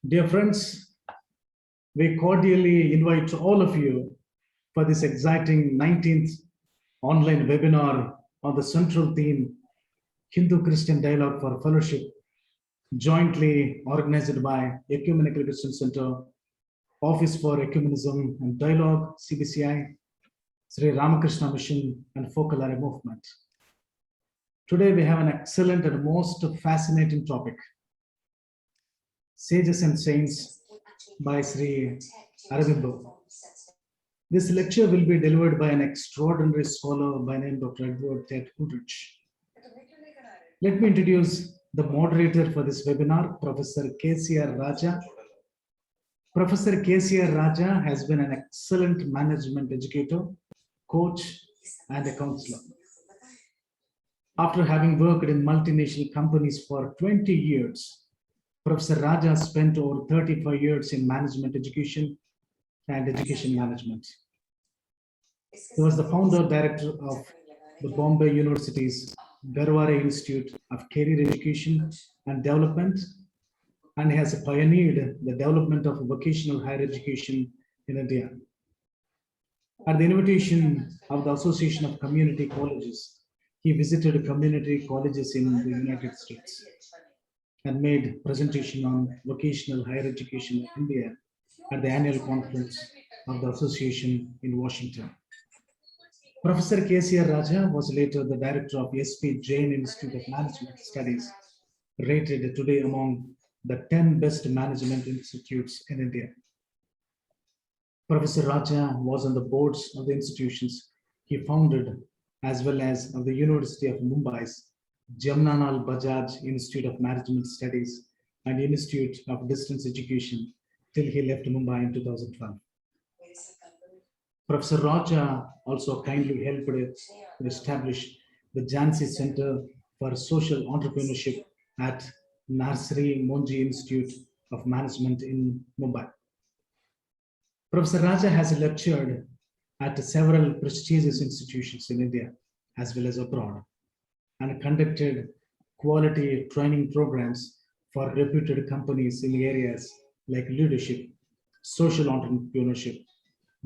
Dear friends, we cordially invite all of you for this exciting 19th online webinar on the central theme, Hindu-Christian Dialogue for Fellowship, jointly organized by Ecumenical Christian Center, Office for Ecumenism and Dialogue-CBCI, Sri Ramakrishna Mission, and Focolare movement. Today we have an excellent and most fascinating topic, Sages and Saints by Sri Aurobindo. This lecture will be delivered by an extraordinary scholar by name Dr. Ulrich. Let me introduce the moderator for this webinar, Professor KCR Raja. Professor KCR Raja has been an excellent management educator, coach, and a counselor. After having worked in multinational companies for 20 years, Professor Raja spent over 35 years in management education and education management. He was the founder director of the Bombay University's Garware Institute of Career Education and Development, and he has pioneered the development of vocational higher education in India. At the invitation of the Association of Community Colleges, he visited community colleges in the United States and made presentation on vocational higher education in India at the annual conference of the association in Washington. Professor KCR Raja was later the director of SP Jain Institute of Management Studies, rated today among the 10 best management institutes in India. Professor Raja was on the boards of the institutions he founded, as well as of the University of Mumbai's Jamnanal Bajaj Institute of Management Studies and Institute of Distance Education till he left Mumbai in 2012. Professor Raja also kindly helped to establish the Jhansi Center for Social Entrepreneurship at Narsari Monji Institute of Management in Mumbai. Professor Raja has lectured at several prestigious institutions in India as well as abroad, and conducted quality training programs for reputed companies in areas like leadership, social entrepreneurship,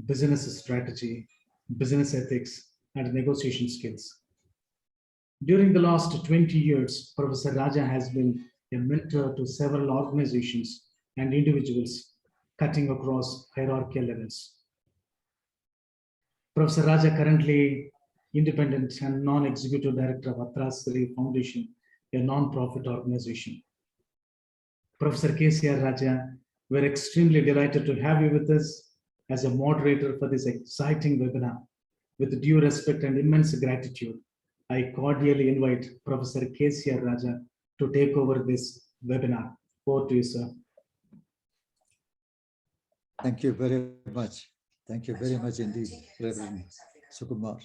business strategy, business ethics, and negotiation skills. During the last 20 years, Professor Raja has been a mentor to several organizations and individuals cutting across hierarchical levels. Professor Raja currently independent and non-executive director of Atrasari Foundation, a non-profit organization. Professor KCR Raja, we're extremely delighted to have you with us as a moderator for this exciting webinar. With due respect and immense gratitude, I cordially invite Professor KCR Raja to take over this webinar. Over to you, sir. Thank you very much. Thank you very much indeed, Reverend Sukumar.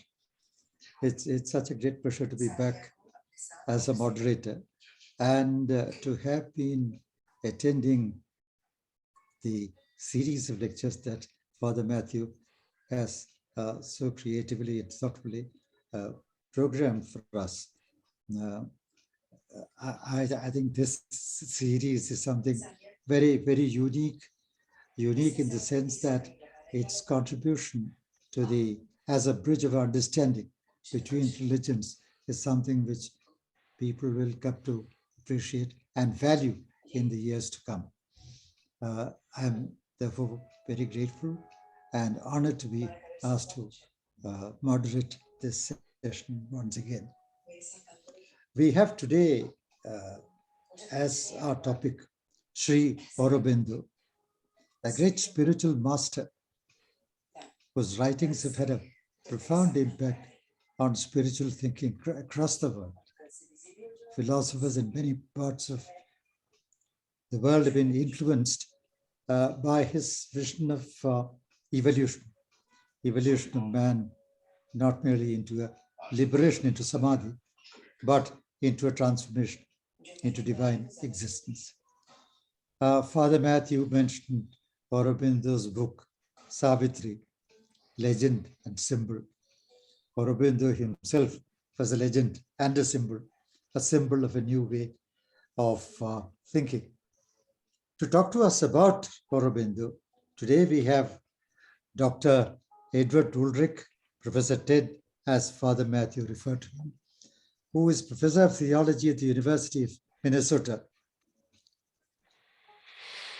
It's such a great pleasure to be back as a moderator and to have been attending the series of lectures that Father Matthew has so creatively and thoughtfully programmed for us. I think this series is something very, very unique in the sense that its contribution to as a bridge of understanding between religions is something which people will come to appreciate and value in the years to come. I'm therefore very grateful and honored to be asked to moderate this session once again. We have today as our topic Sri Aurobindo, a great spiritual master whose writings have had a profound impact on spiritual thinking across the world. Philosophers in many parts of the world have been influenced by his vision of evolution of man, not merely into a liberation into samadhi, but into a transformation into divine existence. Father Matthew mentioned Aurobindo's book, Savitri, Legend and Symbol. Aurobindo himself was a legend and a symbol a symbol of a new way of thinking. To talk to us about Aurobindo, today we have Dr. Edward Ulrich, Professor Ted, as Father Matthew referred to him, who is Professor of Theology at the University of Minnesota.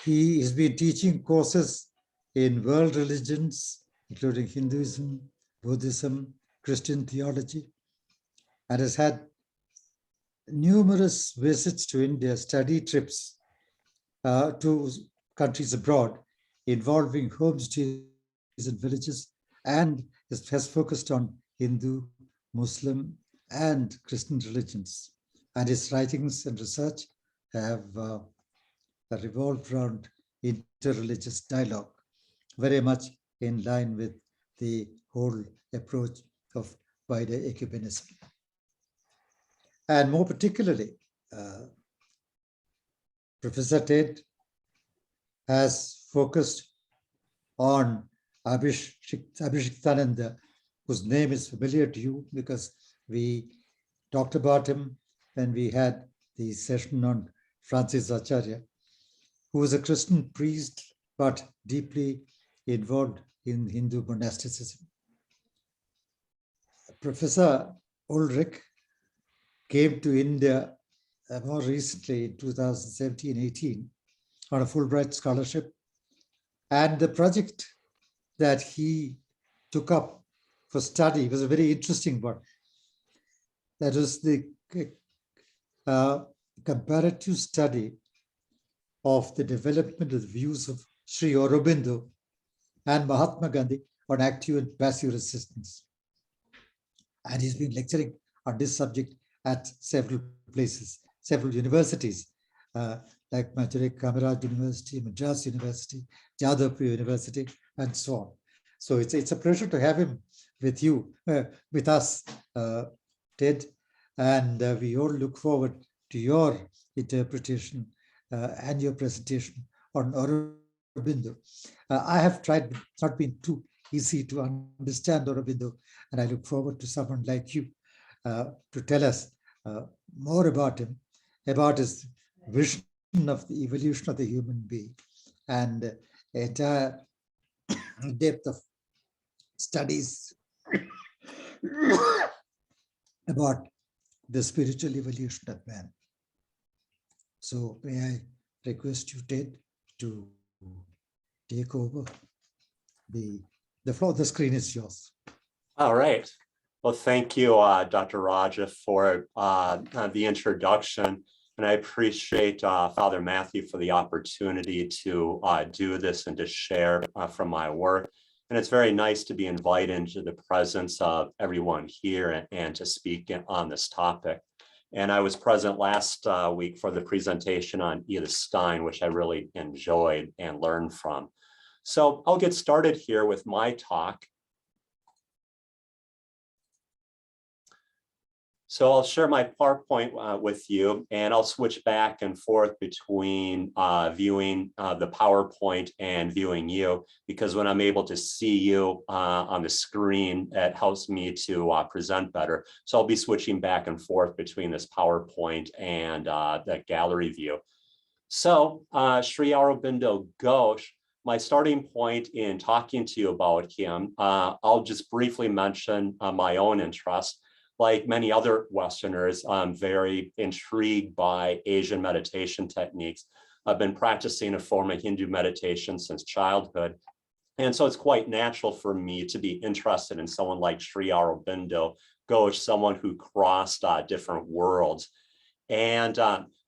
He has been teaching courses in world religions, including Hinduism, Buddhism, Christian theology, and has had numerous visits to India, study trips to countries abroad involving homestays and villages, and has focused on Hindu, Muslim, and Christian religions. And his writings and research have revolved around interreligious dialogue, very much in line with the whole approach of wider ecumenism. And more particularly, Professor Ted has focused on Abhishektananda, whose name is familiar to you because we talked about him when we had the session on Francis Acharya, who was a Christian priest but deeply involved in Hindu monasticism. Professor Ulrich came to India more recently in 2017-18 on a Fulbright scholarship. And the project that he took up for study was a very interesting one. That was the comparative study of the development of the views of Sri Aurobindo and Mahatma Gandhi on active and passive resistance. And he's been lecturing on this subject at several places, several universities, like Madurai Kamaraj University, Madras University, Jadavpur University, and so on. So it's a pleasure to have him with you, with us, Ted, and we all look forward to your interpretation and your presentation on Aurobindo. I have tried, it's not been too easy to understand Aurobindo, and I look forward to someone like you to tell us more about him, about his vision of the evolution of the human being, and entire depth of studies about the spiritual evolution of man. So may I request you, Ted, to take over the floor. The screen is yours. All right. Well, thank you, Dr. Raja, for the introduction. And I appreciate Father Matthew for the opportunity to do this and to share from my work. And it's very nice to be invited into the presence of everyone here and to speak on this topic. And I was present last week for the presentation on Edith Stein, which I really enjoyed and learned from. So I'll get started here with my talk. So I'll share my PowerPoint with you, and I'll switch back and forth between viewing the PowerPoint and viewing you, because when I'm able to see you on the screen, it helps me to present better. So I'll be switching back and forth between this PowerPoint and the gallery view. So Sri Aurobindo Ghosh, my starting point in talking to you about him, I'll just briefly mention my own interest. Like many other Westerners, I'm very intrigued by Asian meditation techniques. I've been practicing a form of Hindu meditation since childhood. And so it's quite natural for me to be interested in someone like Sri Aurobindo Ghosh, someone who crossed different worlds. And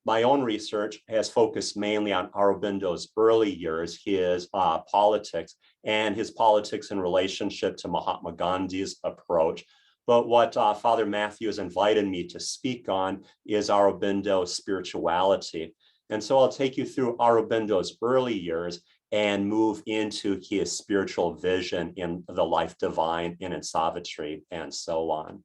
my own research has focused mainly on Aurobindo's early years, his politics, and his politics in relationship to Mahatma Gandhi's approach. But what Father Matthew has invited me to speak on is Aurobindo's spirituality. And so I'll take you through Aurobindo's early years and move into his spiritual vision in the life divine and in Savitri and so on.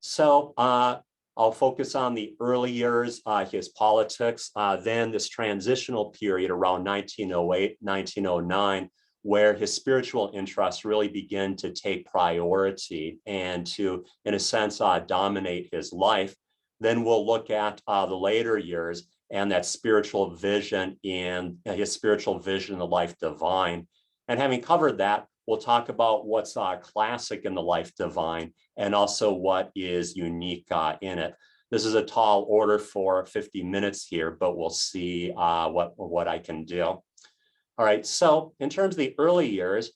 So I'll focus on the early years, his politics, then this transitional period around 1908, 1909, where his spiritual interests really begin to take priority and to, in a sense, dominate his life, Then we'll look at the later years and that spiritual vision in his spiritual vision in the life divine. And having covered that, we'll talk about what's classic in the life divine and also what is unique in it. This is a tall order for 50 minutes here, but we'll see what I can do. All right, so in terms of the early years,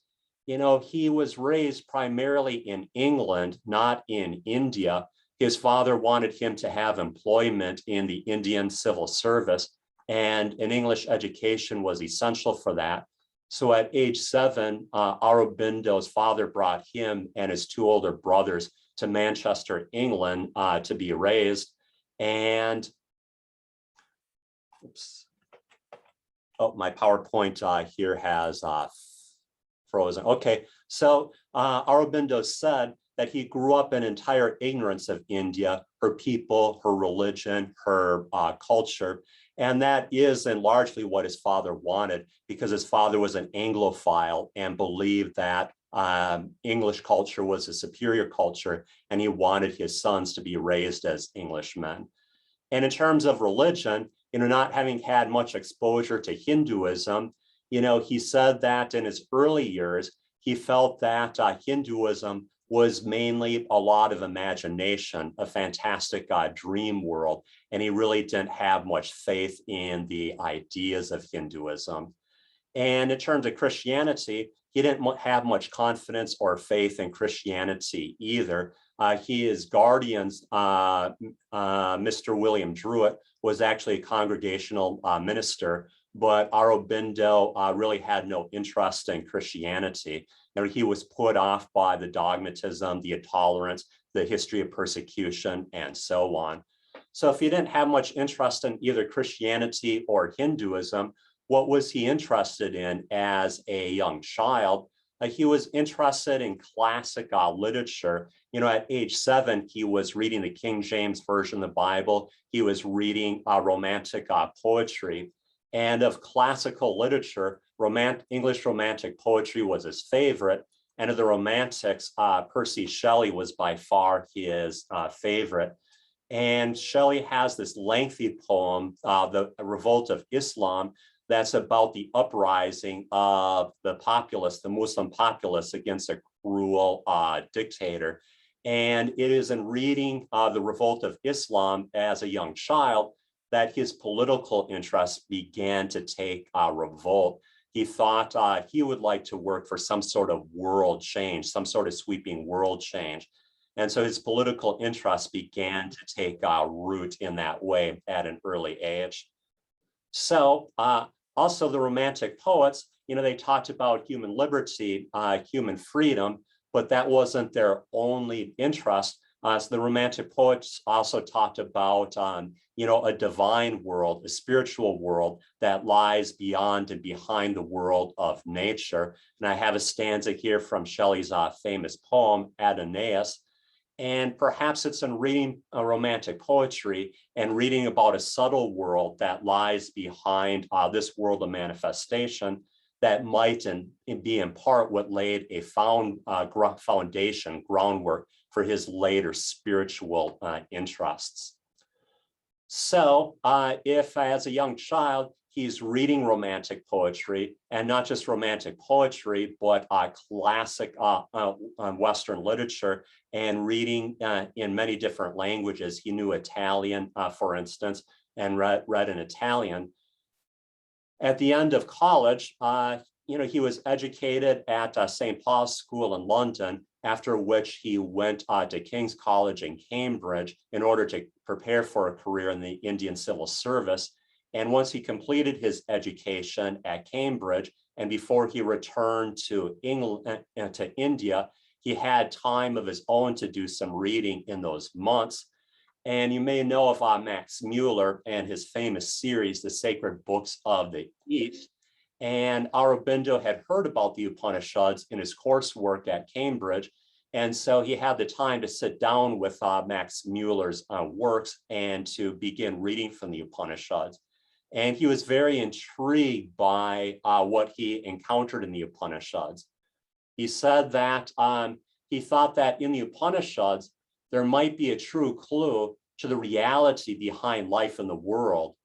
you know, he was raised primarily in England, not in India. His father wanted him to have employment in the Indian civil service, and an English education was essential for that. So at age 7, Aurobindo's father brought him and his 2 older brothers to Manchester, England, to be raised. And, oops. Oh, my PowerPoint here has frozen. Okay, so Aurobindo said that he grew up in entire ignorance of India, her people, her religion, her culture. And that is and largely what his father wanted, because his father was an Anglophile and believed that English culture was a superior culture, and he wanted his sons to be raised as Englishmen. And in terms of religion, you know, not having had much exposure to Hinduism, you know, he said that in his early years, he felt that Hinduism was mainly a lot of imagination, a fantastic dream world, and he really didn't have much faith in the ideas of Hinduism. And in terms of Christianity, he didn't have much confidence or faith in Christianity either. His guardians, Mr. William Druitt, was actually a congregational minister, but Aurobindo really had no interest in Christianity. You know, he was put off by the dogmatism, the intolerance, the history of persecution, and so on. So if he didn't have much interest in either Christianity or Hinduism, what was he interested in as a young child? He was interested in classic literature. You know, at age 7, he was reading the King James Version of the Bible. He was reading romantic poetry. And of classical literature, English romantic poetry was his favorite. And of the romantics, Percy Shelley was by far his favorite. And Shelley has this lengthy poem, the Revolt of Islam, that's about the uprising of the populace, the Muslim populace, against a cruel dictator. And it is in reading the Revolt of Islam as a young child that his political interests began to take revolt. He thought he would like to work for some sort of world change, some sort of sweeping world change. And so his political interests began to take root in that way at an early age. So also the Romantic poets, you know, they talked about human liberty, human freedom, but that wasn't their only interest. So the Romantic poets also talked about, you know, a divine world, a spiritual world that lies beyond and behind the world of nature. And I have a stanza here from Shelley's famous poem, Adonais. And perhaps it's in reading Romantic poetry and reading about a subtle world that lies behind this world of manifestation that might be in part what laid a foundation, groundwork for his later spiritual interests. So if as a young child, he's reading Romantic poetry, and not just Romantic poetry, but classic Western literature, and reading in many different languages. He knew Italian, for instance, and read in Italian. At the end of college, you know, he was educated at St. Paul's School in London, after which he went to King's College in Cambridge in order to prepare for a career in the Indian civil service. And once he completed his education at Cambridge, and before he returned to England, to India, he had time of his own to do some reading in those months. And you may know of Max Muller and his famous series, The Sacred Books of the East. And Aurobindo had heard about the Upanishads in his coursework at Cambridge. And so he had the time to sit down with Max Muller's works and to begin reading from the Upanishads. And he was very intrigued by what he encountered in the Upanishads. He said that he thought that in the Upanishads, there might be a true clue to the reality behind life in the world.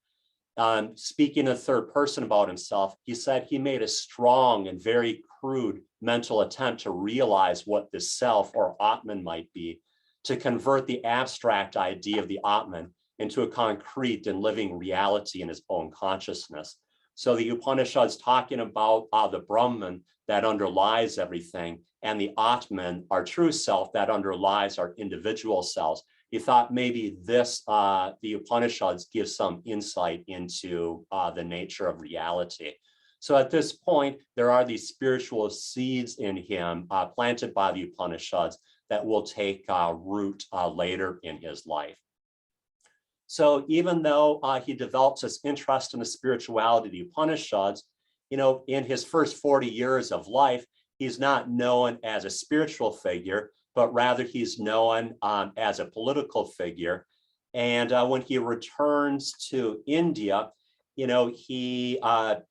Speaking in third person about himself, he said he made a strong and very crude mental attempt to realize what the self or Atman might be, to convert the abstract idea of the Atman into a concrete and living reality in his own consciousness. So the Upanishads talking about the Brahman that underlies everything, and the Atman, our true self that underlies our individual selves. He thought maybe this, the Upanishads give some insight into the nature of reality. So at this point, there are these spiritual seeds in him planted by the Upanishads that will take root later in his life. So even though he develops this interest in the spirituality of the Upanishads, in his first 40 years of life, he's not known as a spiritual figure, but rather he's known as a political figure. And when he returns to India, he,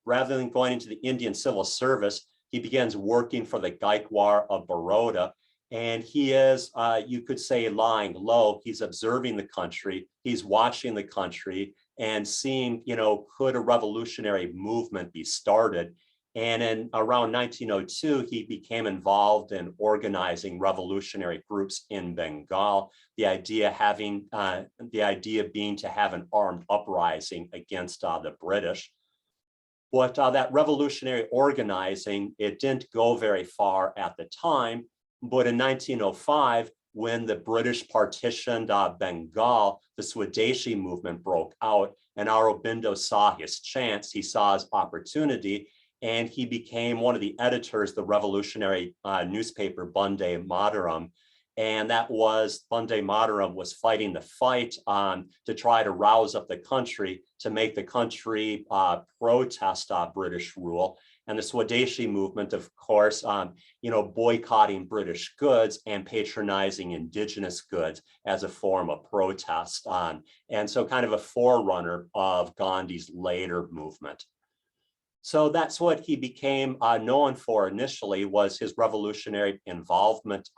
rather than going into the Indian civil service, he begins working for the Gaikwar of Baroda. And he is, you could say, lying low. He's observing the country, he's watching the country and seeing, could a revolutionary movement be started? And in around 1902, he became involved in organizing revolutionary groups in Bengal. The idea being to have an armed uprising against the British. But that revolutionary organizing, it didn't go very far at the time. But in 1905, when the British partitioned Bengal, the Swadeshi movement broke out, and Aurobindo saw his chance, he saw his opportunity, and he became one of the editors of the revolutionary newspaper Bande Mataram. And that was, Bande Mataram was fighting the fight to try to rouse up the country, to make the country protest British rule. And the Swadeshi movement, of course, boycotting British goods and patronizing indigenous goods as a form of protest. And so kind of a forerunner of Gandhi's later movement. So that's what he became known for initially, was his revolutionary involvement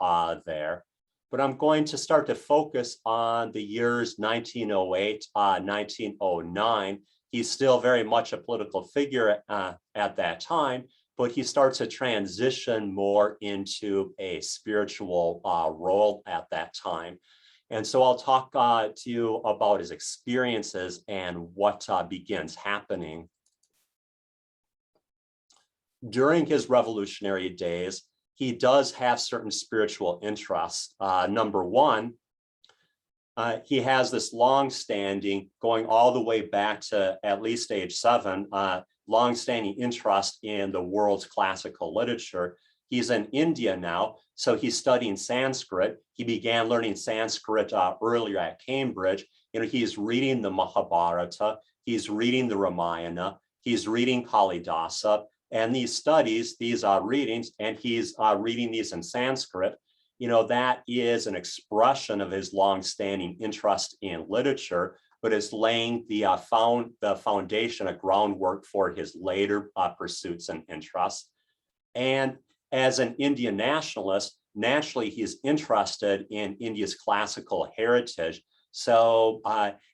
there. But I'm going to start to focus on the years 1908, 1909. He's still very much a political figure at that time, but he starts to transition more into a spiritual role at that time. And so I'll talk to you about his experiences and what begins happening. During his revolutionary days, he does have certain spiritual interests. Number one, he has this long-standing, going all the way back to at least age 7, long-standing interest in the world's classical literature. He's in India now, so he's studying Sanskrit. He began learning Sanskrit earlier at Cambridge. He's reading the Mahabharata, he's reading the Ramayana, he's reading Kalidasa, and these studies, these readings, and he's reading these in Sanskrit. That is an expression of his long-standing interest in literature, but is laying the foundation, a groundwork for his later pursuits and interests. And as an Indian nationalist, naturally, he's interested in India's classical heritage. So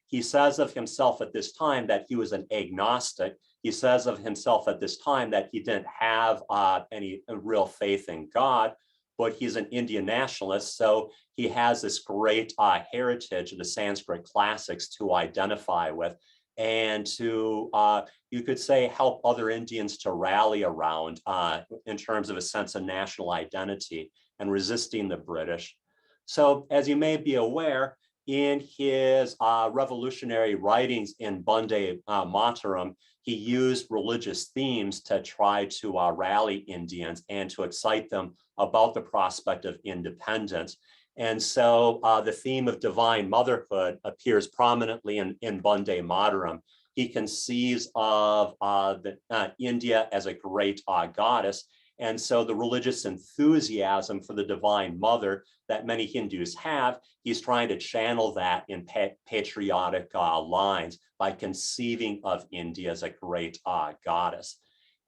he says of himself at this time that he was an agnostic. He says of himself at this time that he didn't have any real faith in God, but he's an Indian nationalist. So he has this great heritage of the Sanskrit classics to identify with, and to, you could say, help other Indians to rally around in terms of a sense of national identity and resisting the British. So as you may be aware, in his revolutionary writings in Bande Mataram, he used religious themes to try to rally Indians and to excite them about the prospect of independence. And so the theme of divine motherhood appears prominently in Bande Mataram. He conceives of India as a great goddess. And so the religious enthusiasm for the divine mother that many Hindus have, he's trying to channel that in patriotic lines by conceiving of India as a great goddess.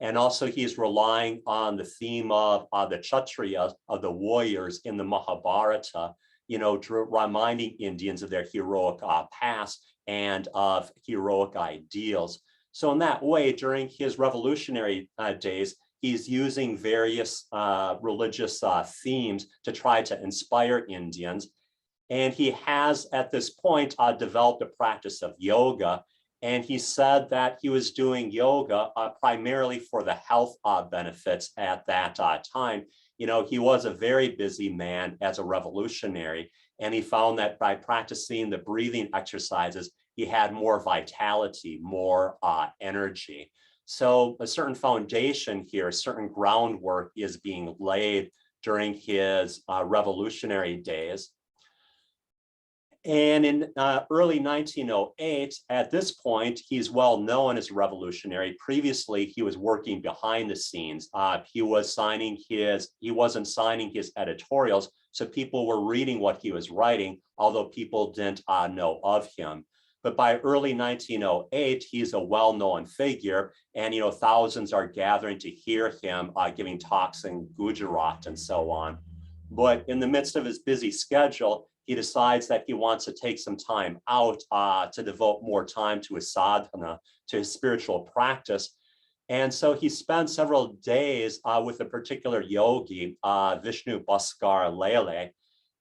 And also he's relying on the theme of the Kshatriyas, of the warriors in the Mahabharata, reminding Indians of their heroic past and of heroic ideals. So in that way, during his revolutionary days, he's using various religious themes to try to inspire Indians. And he has, at this point, developed a practice of yoga. And he said that he was doing yoga primarily for the health benefits at that time. He was a very busy man as a revolutionary, and he found that by practicing the breathing exercises, he had more vitality, more energy. So a certain foundation here, a certain groundwork is being laid during his revolutionary days. And in early 1908, at this point, he's well known as a revolutionary. Previously, he was working behind the scenes. He wasn't signing his editorials, so people were reading what he was writing, although people didn't know of him. But by early 1908, he's a well-known figure, and thousands are gathering to hear him giving talks in Gujarat and so on. But in the midst of his busy schedule, he decides that he wants to take some time out to devote more time to his sadhana, to his spiritual practice. And so he spends several days with a particular yogi, Vishnu Bhaskar Lele.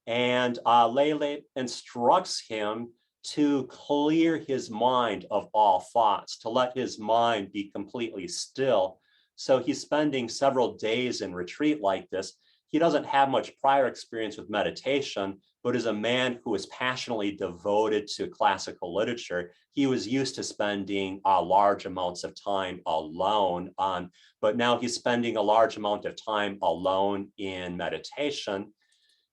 And Lele instructs him to clear his mind of all thoughts, to let his mind be completely still. So he's spending several days in retreat like this. He doesn't have much prior experience with meditation, but as a man who is passionately devoted to classical literature, he was used to spending large amounts of time alone. But now he's spending a large amount of time alone in meditation.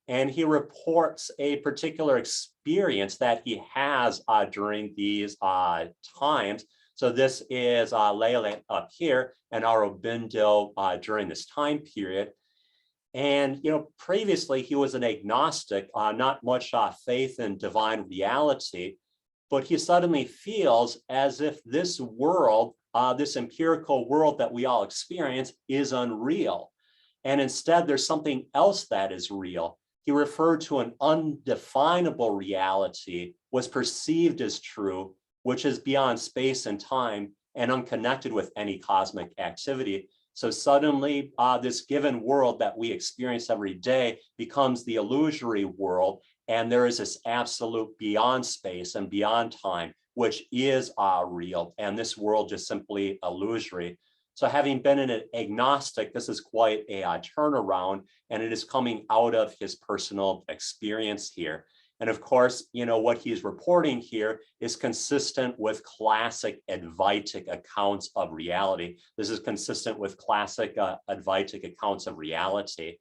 And he reports a particular experience that he has during these times. So this is Lele up here and Aurobindo during this time period. And, previously he was an agnostic, not much faith in divine reality, but he suddenly feels as if this world, this empirical world that we all experience is unreal. And instead there's something else that is real. He referred to an undefinable reality was perceived as true, which is beyond space and time and unconnected with any cosmic activity. So suddenly this given world that we experience every day becomes the illusory world. And there is this absolute beyond space and beyond time, which is real. And this world is simply illusory. So having been an agnostic, this is quite a turnaround, and it is coming out of his personal experience here. And of course, what he's reporting here is consistent with classic Advaitic accounts of reality. This is consistent with classic Advaitic accounts of reality.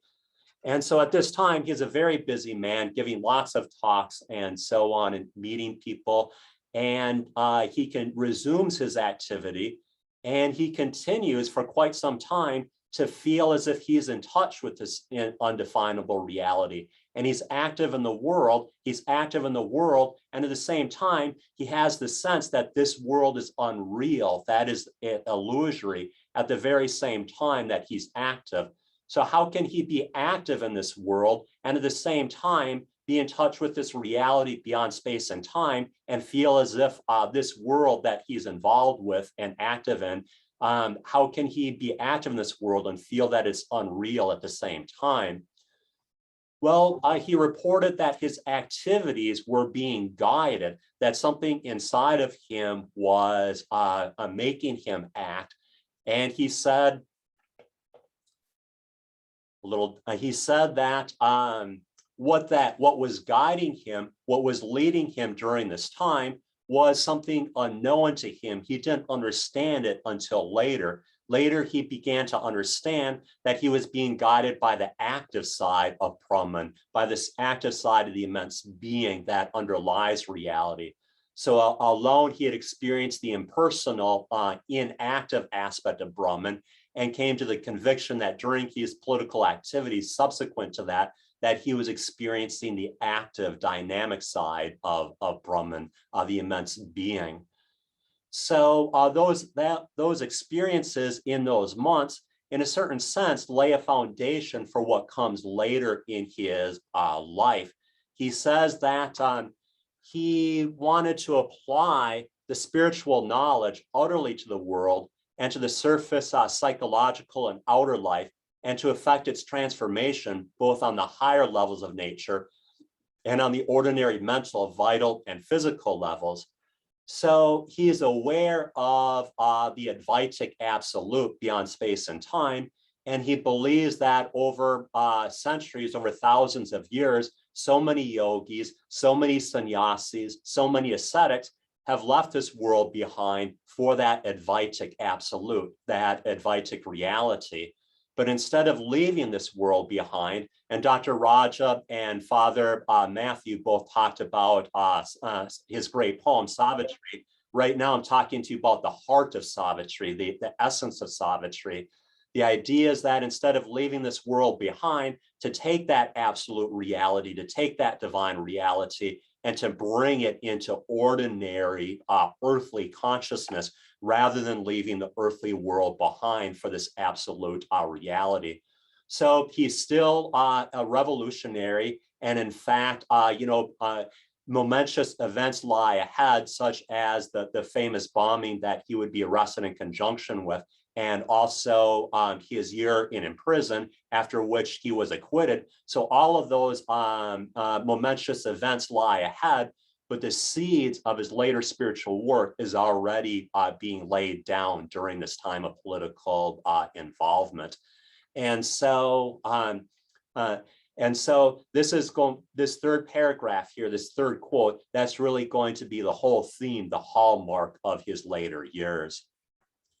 And so at this time, he's a very busy man, giving lots of talks and so on, and meeting people. And he resumes his activity, and he continues for quite some time to feel as if he's in touch with this undefinable reality. And he's active in the world, and at the same time, he has the sense that this world is unreal, that is illusory, at the very same time that he's active. So how can he be active in this world and at the same time be in touch with this reality beyond space and time and feel as if this world that he's involved with and active in, how can he be active in this world and feel that it's unreal at the same time? Well, he reported that his activities were being guided, that something inside of him was making him act. And he said, that what was guiding him, what was leading him during this time was something unknown to him. He didn't understand it until later. Later, he began to understand that he was being guided by the active side of Brahman, by this active side of the immense being that underlies reality. So alone, he had experienced the impersonal, inactive aspect of Brahman and came to the conviction that during his political activities subsequent to that, that he was experiencing the active, dynamic side of Brahman, the immense being. So those experiences in those months, in a certain sense, lay a foundation for what comes later in his life. he says that he wanted to apply the spiritual knowledge utterly to the world and to the surface psychological and outer life, and to effect its transformation both on the higher levels of nature and on the ordinary mental, vital, and physical levels. So he is aware of the Advaitic absolute beyond space and time, and he believes that over centuries, over thousands of years, so many yogis, so many sannyasis, so many ascetics have left this world behind for that Advaitic absolute, that Advaitic reality. But instead of leaving this world behind, and Dr. Raja and Father Matthew both talked about his great poem, Savitri. Right now, I'm talking to you about the heart of Savitri, the essence of Savitri. The idea is that instead of leaving this world behind, to take that absolute reality, to take that divine reality, and to bring it into ordinary earthly consciousness, rather than leaving the earthly world behind for this absolute reality. So he's still a revolutionary, and in fact, momentous events lie ahead, such as the famous bombing that he would be arrested in conjunction with, and also his year in prison, after which he was acquitted. So all of those momentous events lie ahead, but the seeds of his later spiritual work is already being laid down during this time of political involvement. And so this third paragraph here, this third quote, that's really going to be the whole theme, the hallmark of his later years.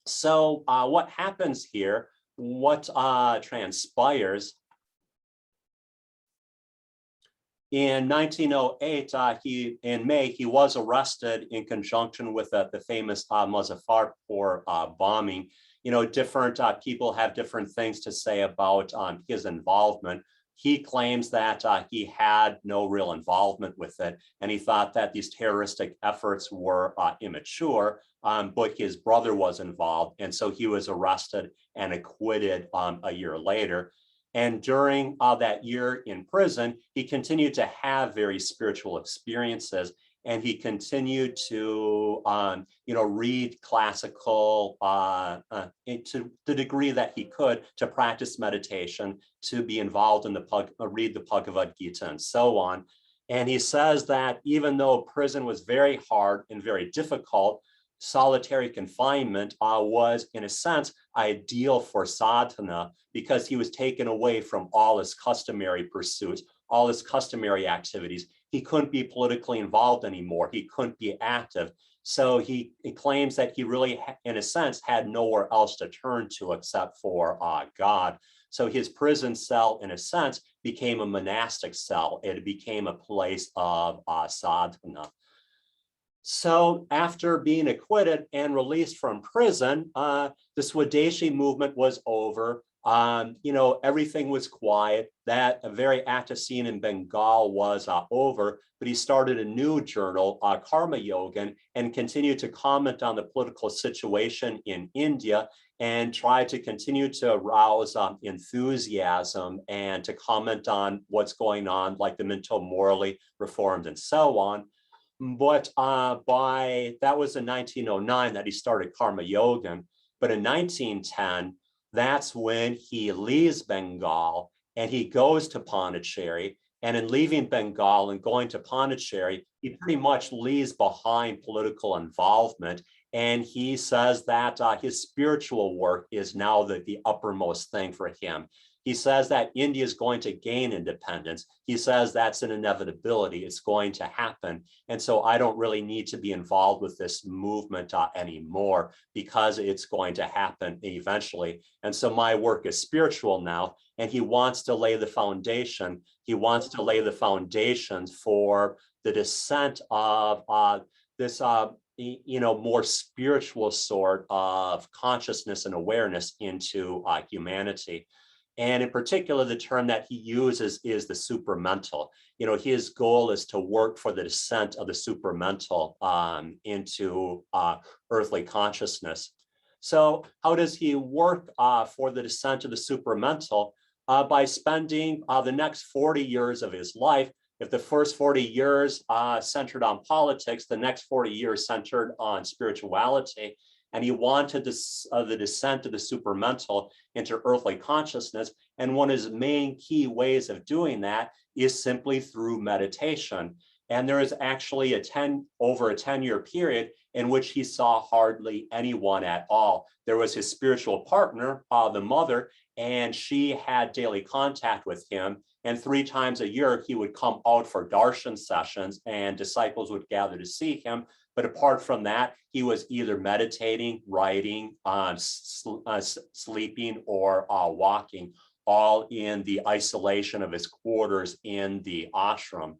So what happens here, what transpires? In 1908, in May, he was arrested in conjunction with the famous Muzaffarpur bombing. You know, different people have different things to say about his involvement. He claims that he had no real involvement with it, and he thought that these terroristic efforts were immature, but his brother was involved, and so he was arrested and acquitted a year later. And during that year in prison, he continued to have very spiritual experiences, and he continued to, read classical to the degree that he could, to practice meditation, to be involved in read the Bhagavad Gita, and so on. And he says that even though prison was very hard and very difficult, solitary confinement was, in a sense, ideal for sadhana, because he was taken away from all his customary pursuits, all his customary activities. He couldn't be politically involved anymore. He couldn't be active. So he claims that he really, in a sense, had nowhere else to turn to except for God. So his prison cell, in a sense, became a monastic cell. It became a place of sadhana. So after being acquitted and released from prison, the Swadeshi movement was over. Everything was quiet. That a very active scene in Bengal was over, but he started a new journal, Karma Yogan, and continued to comment on the political situation in India, and tried to continue to arouse enthusiasm and to comment on what's going on, like the Minto Morley reforms and so on. But that was in 1909 that he started Karma Yogan. But in 1910, that's when he leaves Bengal and he goes to Pondicherry. And in leaving Bengal and going to Pondicherry, he pretty much leaves behind political involvement. And he says that his spiritual work is now the uppermost thing for him. He says that India is going to gain independence. He says that's an inevitability. It's going to happen. And so I don't really need to be involved with this movement anymore, because it's going to happen eventually. And so my work is spiritual now. And he wants to lay the foundation. He wants to lay the foundations for the descent of this more spiritual sort of consciousness and awareness into humanity. And in particular, the term that he uses is the supramental. His goal is to work for the descent of the supramental into earthly consciousness. So how does he work for the descent of the supramental? By spending the next 40 years of his life If the first 40 years centered on politics, the next 40 years centered on spirituality, and he wanted this, the descent of the supermental into earthly consciousness. And one of his main key ways of doing that is simply through meditation. And there is actually over a 10-year period in which he saw hardly anyone at all. There was his spiritual partner, the mother, and she had daily contact with him. And 3 times a year, he would come out for darshan sessions and disciples would gather to see him. But apart from that, he was either meditating, writing, sleeping, or walking, all in the isolation of his quarters in the ashram.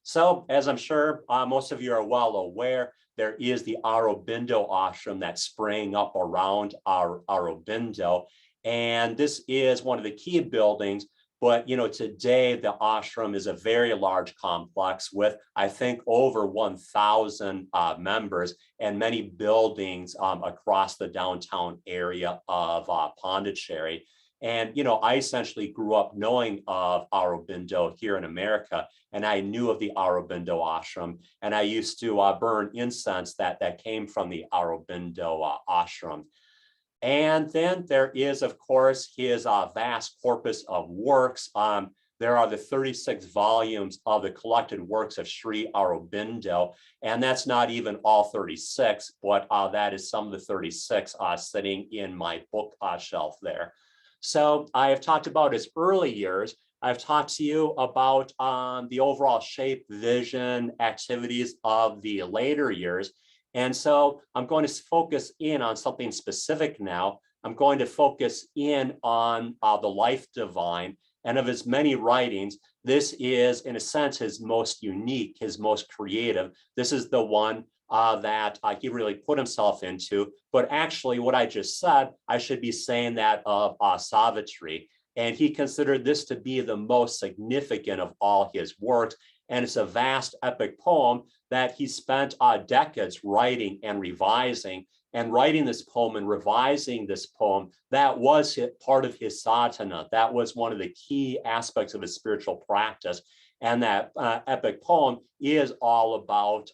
So, as I'm sure most of you are well aware, there is the Aurobindo ashram that sprang up around Aurobindo. And this is one of the key buildings. But, today the ashram is a very large complex with, I think, over 1,000 members and many buildings across the downtown area of Pondicherry. And, I essentially grew up knowing of Aurobindo here in America, and I knew of the Aurobindo ashram, and I used to burn incense that came from the Aurobindo ashram. And then there is, of course, his vast corpus of works. There are the 36 volumes of the collected works of Sri Aurobindo, and that's not even all 36, but that is some of the 36 sitting in my bookshelf there. So I have talked about his early years. I've talked to you about the overall shape, vision, activities of the later years. And so I'm going to focus in on something specific now. I'm going to focus in on the life divine, and of his many writings, this is, in a sense, his most unique, his most creative. This is the one that he really put himself into. But actually, what I just said, I should be saying that of Savitri. And he considered this to be the most significant of all his works. And it's a vast epic poem that he spent decades writing and revising. And writing this poem and revising this poem, that was part of his sadhana. That was one of the key aspects of his spiritual practice. And that epic poem is all about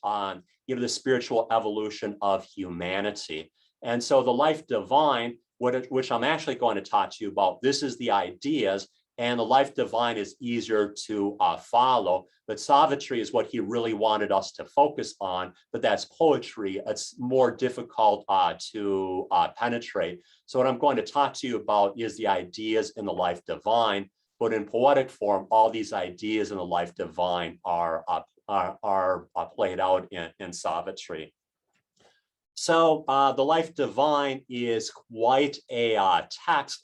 the spiritual evolution of humanity. And so the life divine, which I'm actually going to talk to you about, this is the ideas. And the life divine is easier to follow, but Savitri is what he really wanted us to focus on, but that's poetry. It's more difficult to penetrate. So what I'm going to talk to you about is the ideas in the life divine, but in poetic form, all these ideas in the life divine are played out in Savitri. So the life divine is quite a text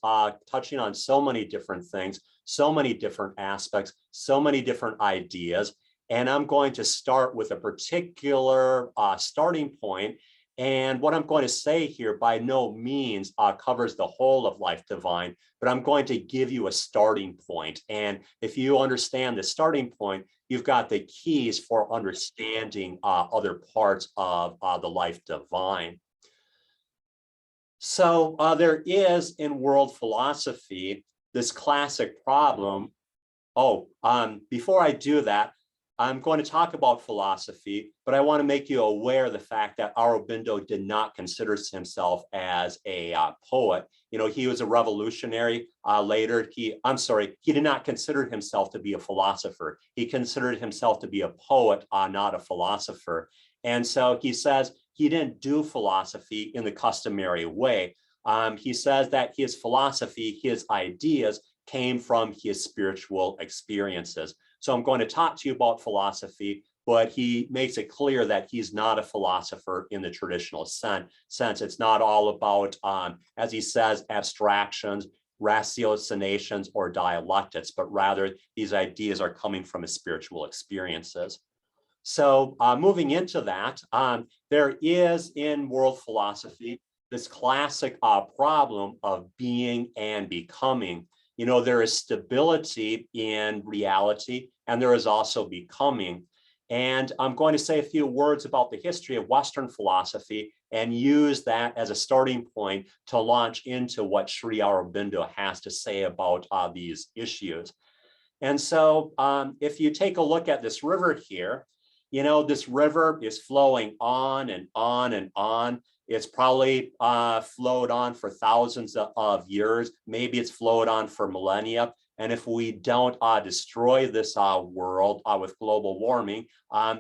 touching on so many different things, so many different aspects, so many different ideas. And I'm going to start with a particular starting point. And what I'm going to say here by no means covers the whole of life divine, but I'm going to give you a starting point. And if you understand the starting point, you've got the keys for understanding other parts of the life divine. So there is in world philosophy this classic problem. Before I do that, I'm going to talk about philosophy, but I want to make you aware of the fact that Aurobindo did not consider himself as a poet. He was a revolutionary. Later, he did not consider himself to be a philosopher. He considered himself to be a poet, not a philosopher. And so he says he didn't do philosophy in the customary way. He says that his philosophy, his ideas came from his spiritual experiences. So I'm going to talk to you about philosophy, but he makes it clear that he's not a philosopher in the traditional sense. It's not all about, as he says, abstractions, ratiocinations, or dialectics, but rather these ideas are coming from his spiritual experiences. So moving into that, there is in world philosophy this classic problem of being and becoming. There is stability in reality, and there is also becoming. And I'm going to say a few words about the history of Western philosophy and use that as a starting point to launch into what Sri Aurobindo has to say about these issues. And so if you take a look at this river here, you know, this river is flowing on and on and on. It's probably flowed on for thousands of years. Maybe it's flowed on for millennia. And if we don't destroy this world with global warming,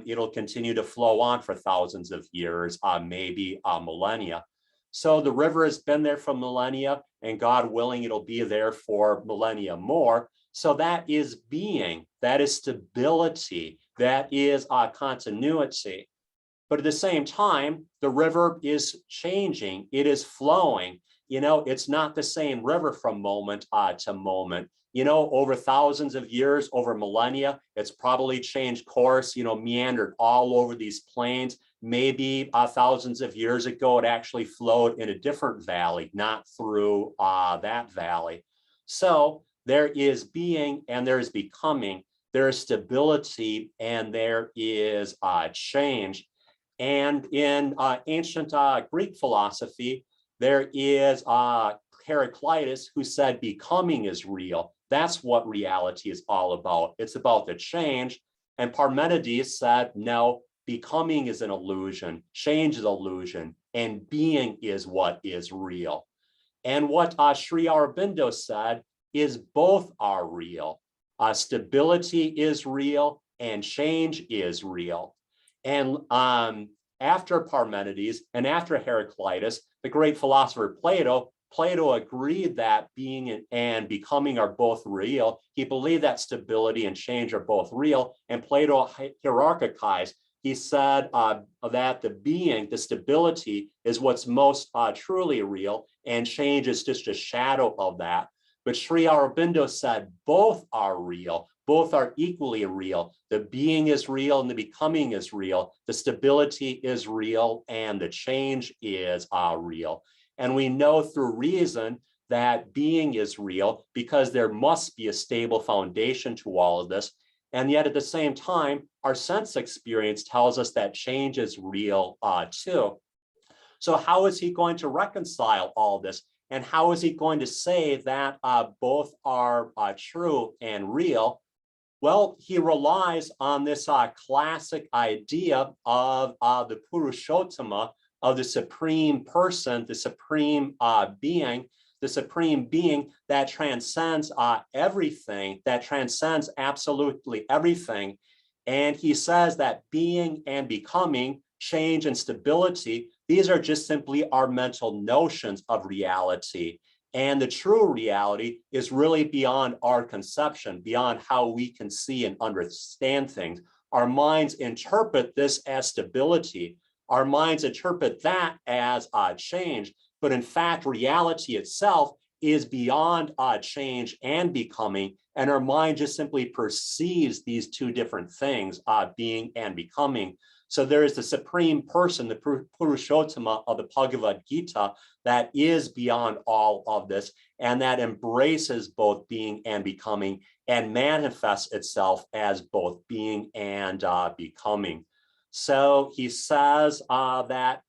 it'll continue to flow on for thousands of years, maybe millennia. So the river has been there for millennia, and God willing, it'll be there for millennia more. So that is being, that is stability, that is continuity. But at the same time, the river is changing, it is flowing. You know, it's not the same river from moment to moment. You know, over thousands of years, over millennia, it's probably changed course, you know, meandered all over these plains. Maybe thousands of years ago, it actually flowed in a different valley, not through that valley. So there is being and there is becoming, there is stability and there is change. And in ancient Greek philosophy, there is Heraclitus who said becoming is real. That's what reality is all about. It's about the change. And Parmenides said, no, becoming is an illusion, change is illusion, and being is what is real. And what Sri Aurobindo said is both are real. Stability is real and change is real. And after Parmenides and after Heraclitus, the great philosopher Plato agreed that being and becoming are both real. He believed that stability and change are both real. And Plato hierarchized. He said that the being, the stability, is what's most truly real, and change is just a shadow of that. But Sri Aurobindo said both are real. Both are equally real. The being is real and the becoming is real. The stability is real and the change is real. And we know through reason that being is real because there must be a stable foundation to all of this. And yet at the same time, our sense experience tells us that change is real too. So how is he going to reconcile all this? And how is he going to say that both are true and real? Well, he relies on this classic idea of the Purushottama, of the supreme person, the supreme being that transcends everything, that transcends absolutely everything. And he says that being and becoming, change and stability, these are just simply our mental notions of reality. And the true reality is really beyond our conception, beyond how we can see and understand things. Our minds interpret this as stability. Our minds interpret that as change, but in fact, reality itself is beyond change and becoming, and our mind just simply perceives these two different things, being and becoming. So there is the supreme person, the Purushottama of the Bhagavad Gita, that is beyond all of this, and that embraces both being and becoming, and manifests itself as both being and becoming. So he says that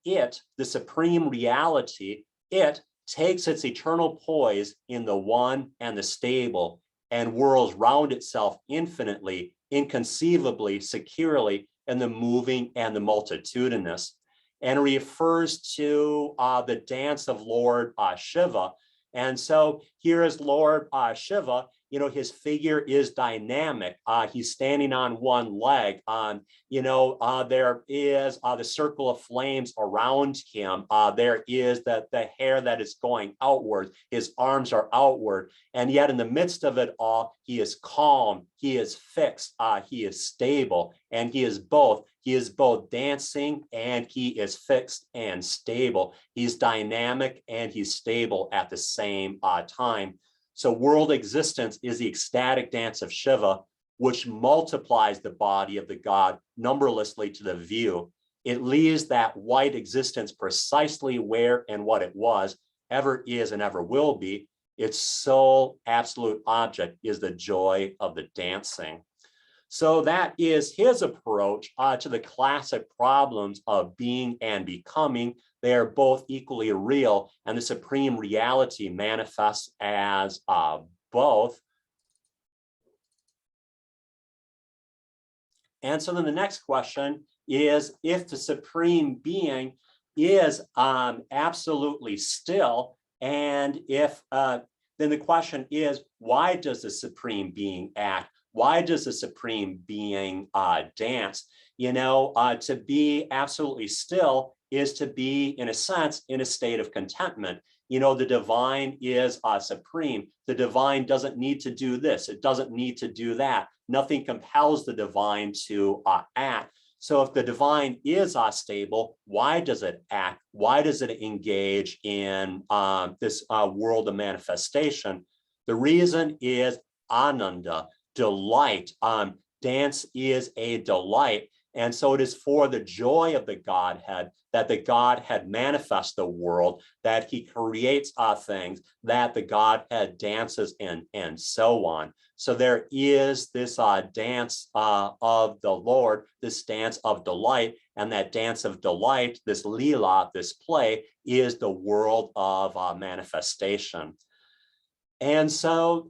it, the supreme reality, it takes its eternal poise in the one and the stable and whirls round itself infinitely, inconceivably, securely in the moving and the multitudinous, and refers to the dance of Lord Shiva. And so here is Lord Shiva. You know, his figure is dynamic. He's standing on one leg. There is the circle of flames around him. There is the hair that is going outward. His arms are outward. And yet in the midst of it all, he is calm, he is fixed, he is stable, and he is both. He is both dancing and he is fixed and stable. He's dynamic and he's stable at the same time. So world existence is the ecstatic dance of Shiva, which multiplies the body of the god numberlessly to the view. It leaves that white existence precisely where and what it was, ever is and ever will be. Its sole absolute object is the joy of the dancing. So that is his approach to the classic problems of being and becoming. They are both equally real, and the supreme reality manifests as both. And so then the next question is, if the supreme being is absolutely still, and if then the question is, why does the supreme being act? Why does the supreme being dance? You know, to be absolutely still is to be, in a sense, in a state of contentment. You know, the divine is supreme. The divine doesn't need to do this. It doesn't need to do that. Nothing compels the divine to act. So if the divine is stable, why does it act? Why does it engage in this world of manifestation? The reason is ananda, delight. Dance is a delight. And so it is for the joy of the Godhead that the Godhead manifests the world, that he creates things, that the Godhead dances and so on. So there is this dance of the Lord, this dance of delight, and that dance of delight, this lila, this play, is the world of manifestation. And so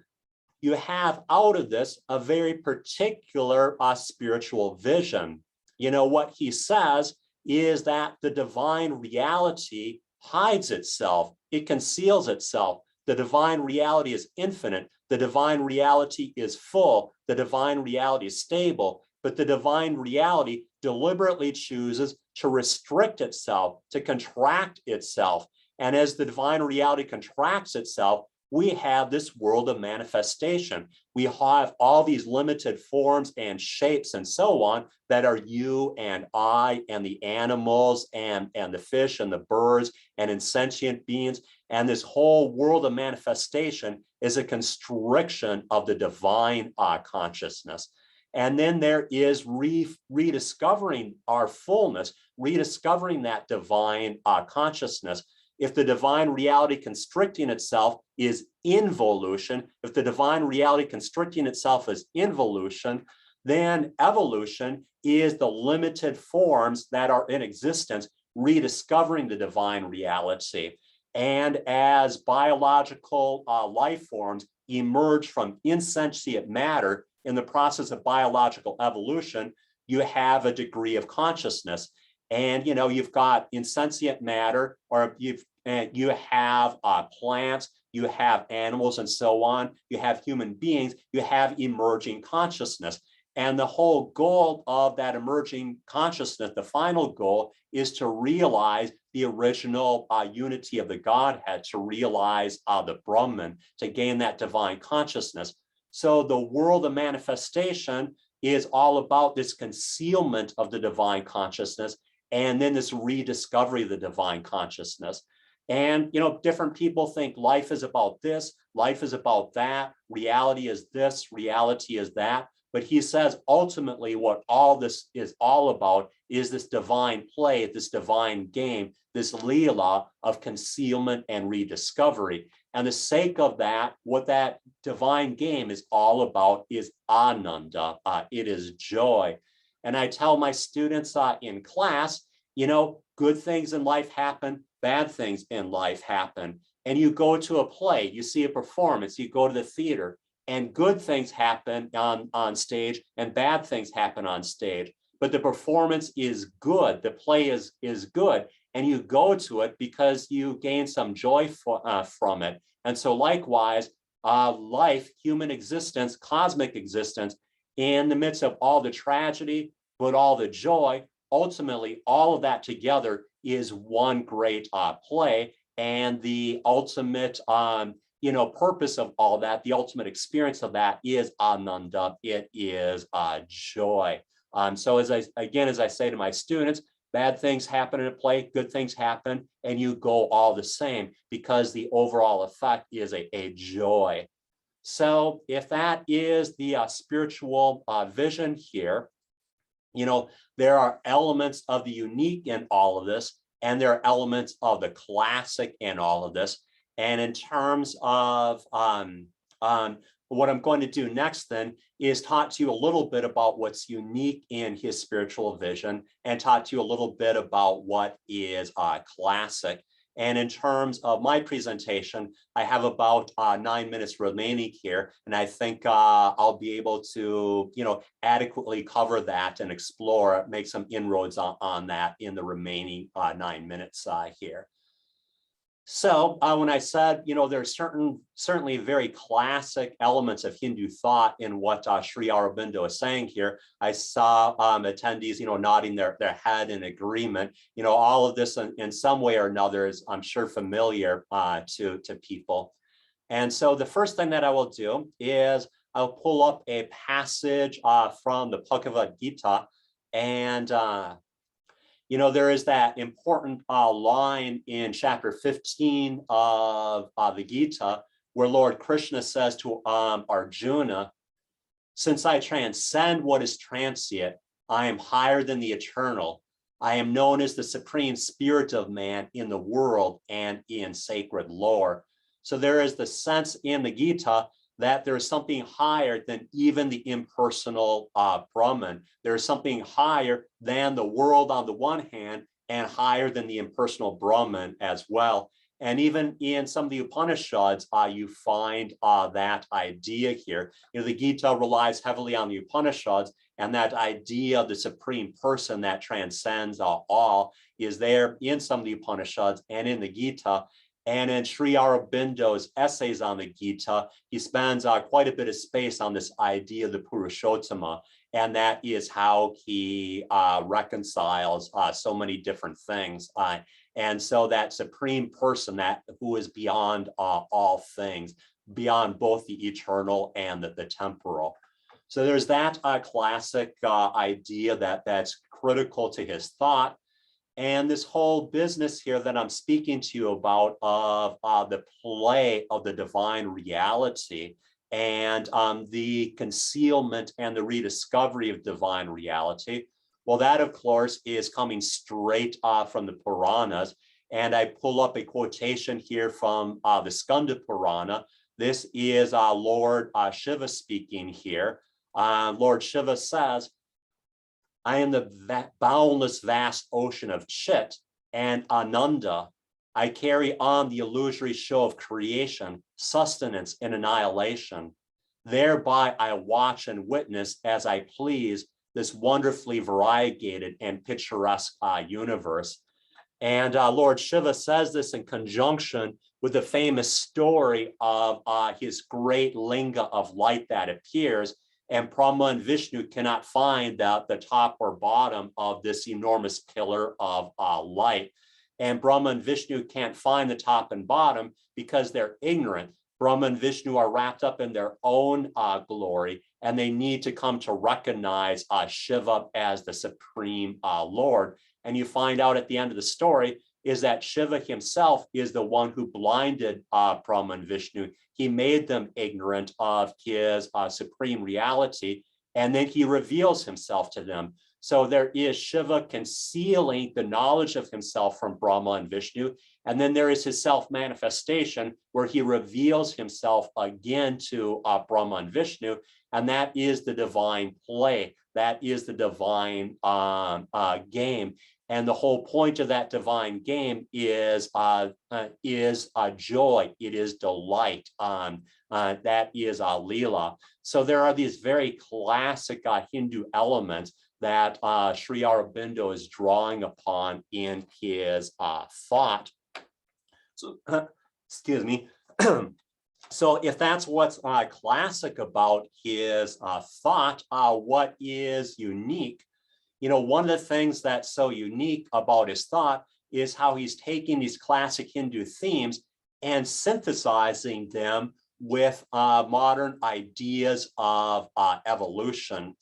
you have out of this a very particular spiritual vision. You know, what he says is that the divine reality hides itself, it conceals itself. The divine reality is infinite. The divine reality is full. The divine reality is stable, but the divine reality deliberately chooses to restrict itself, to contract itself. And as the divine reality contracts itself, we have this world of manifestation. We have all these limited forms and shapes and so on that are you and I and the animals and the fish and the birds and insentient beings. And this whole world of manifestation is a constriction of the divine consciousness. And then there is rediscovering our fullness, rediscovering that divine consciousness. If the divine reality constricting itself is involution, if the divine reality constricting itself is involution, then evolution is the limited forms that are in existence, rediscovering the divine reality. And as biological life forms emerge from insentient matter in the process of biological evolution, you have a degree of consciousness. And, you know, you've got insentient matter, or you have plants, you have animals and so on, you have human beings, you have emerging consciousness. And the whole goal of that emerging consciousness, the final goal, is to realize the original unity of the Godhead, to realize the Brahman, to gain that divine consciousness. So the world of manifestation is all about this concealment of the divine consciousness, and then this rediscovery of the divine consciousness. And, you know, different people think life is about this, life is about that, reality is this, reality is that. But he says ultimately what all this is all about is this divine play, this divine game, this leela of concealment and rediscovery. And the sake of that, what that divine game is all about is ananda, it is joy. And I tell my students in class, you know, good things in life happen, bad things in life happen. And you go to a play, you see a performance, you go to the theater, and good things happen on stage and bad things happen on stage. But the performance is good, the play is good, and you go to it because you gain some joy from it. And so likewise, life, human existence, cosmic existence, in the midst of all the tragedy, but all the joy, ultimately all of that together is one great play. And the ultimate purpose of all that, the ultimate experience of that is ananda, it is joy. So as I say to my students, bad things happen in a play, good things happen, and you go all the same because the overall effect is a joy. So if that is the spiritual vision here, you know, there are elements of the unique in all of this, and there are elements of the classic in all of this. And in terms of what I'm going to do next then is talk to you a little bit about what's unique in his spiritual vision and talk to you a little bit about what is classic. And in terms of my presentation, I have about 9 minutes remaining here, and I think I'll be able to, adequately cover that and explore, make some inroads on that in the remaining 9 minutes here. So when I said, there's certainly very classic elements of Hindu thought in what Sri Aurobindo is saying here, I saw attendees, nodding their head in agreement. All of this in some way or another is, I'm sure, familiar to people. And so the first thing that I will do is I'll pull up a passage from the Bhagavad Gita, and there is that important line in chapter 15 of the Gita where Lord Krishna says to Arjuna, since I transcend what is transient, I am higher than the eternal. I am known as the supreme spirit of man in the world and in sacred lore. So there is the sense in the Gita that there is something higher than even the impersonal Brahman. There is something higher than the world on the one hand, and higher than the impersonal Brahman as well. And even in some of the Upanishads, you find that idea here. The Gita relies heavily on the Upanishads, and that idea of the supreme person that transcends all is there in some of the Upanishads and in the Gita. And in Sri Aurobindo's essays on the Gita, he spends quite a bit of space on this idea of the Purushottama, and that is how he reconciles so many different things. And so that supreme person, who is beyond all things, beyond both the eternal and the temporal. So there's that classic idea that's critical to his thought. And this whole business here that I'm speaking to you about of the play of the divine reality and the concealment and the rediscovery of divine reality, well, that, of course, is coming straight from the Puranas. And I pull up a quotation here from the Skanda Purana. This is Lord Shiva speaking here. Lord Shiva says, I am the boundless vast ocean of Chit and Ananda. I carry on the illusory show of creation, sustenance, and annihilation. Thereby I watch and witness as I please this wonderfully variegated and picturesque universe. And Lord Shiva says this in conjunction with the famous story of his great linga of light that appears, and Brahma and Vishnu cannot find the top or bottom of this enormous pillar of light. And Brahma and Vishnu can't find the top and bottom because they're ignorant. Brahma and Vishnu are wrapped up in their own glory, and they need to come to recognize Shiva as the supreme Lord. And you find out at the end of the story is that Shiva himself is the one who blinded Brahma and Vishnu. He made them ignorant of his supreme reality, and then he reveals himself to them. So there is Shiva concealing the knowledge of himself from Brahma and Vishnu, and then there is his self-manifestation where he reveals himself again to Brahma and Vishnu, and that is the divine play. That is the divine game. And the whole point of that divine game is joy. It is delight. That is Leela. So there are these very classic Hindu elements that Sri Aurobindo is drawing upon in his thought. So, excuse me. So if that's what's classic about his thought, what is unique? One of the things that's so unique about his thought is how he's taking these classic Hindu themes and synthesizing them with modern ideas of evolution.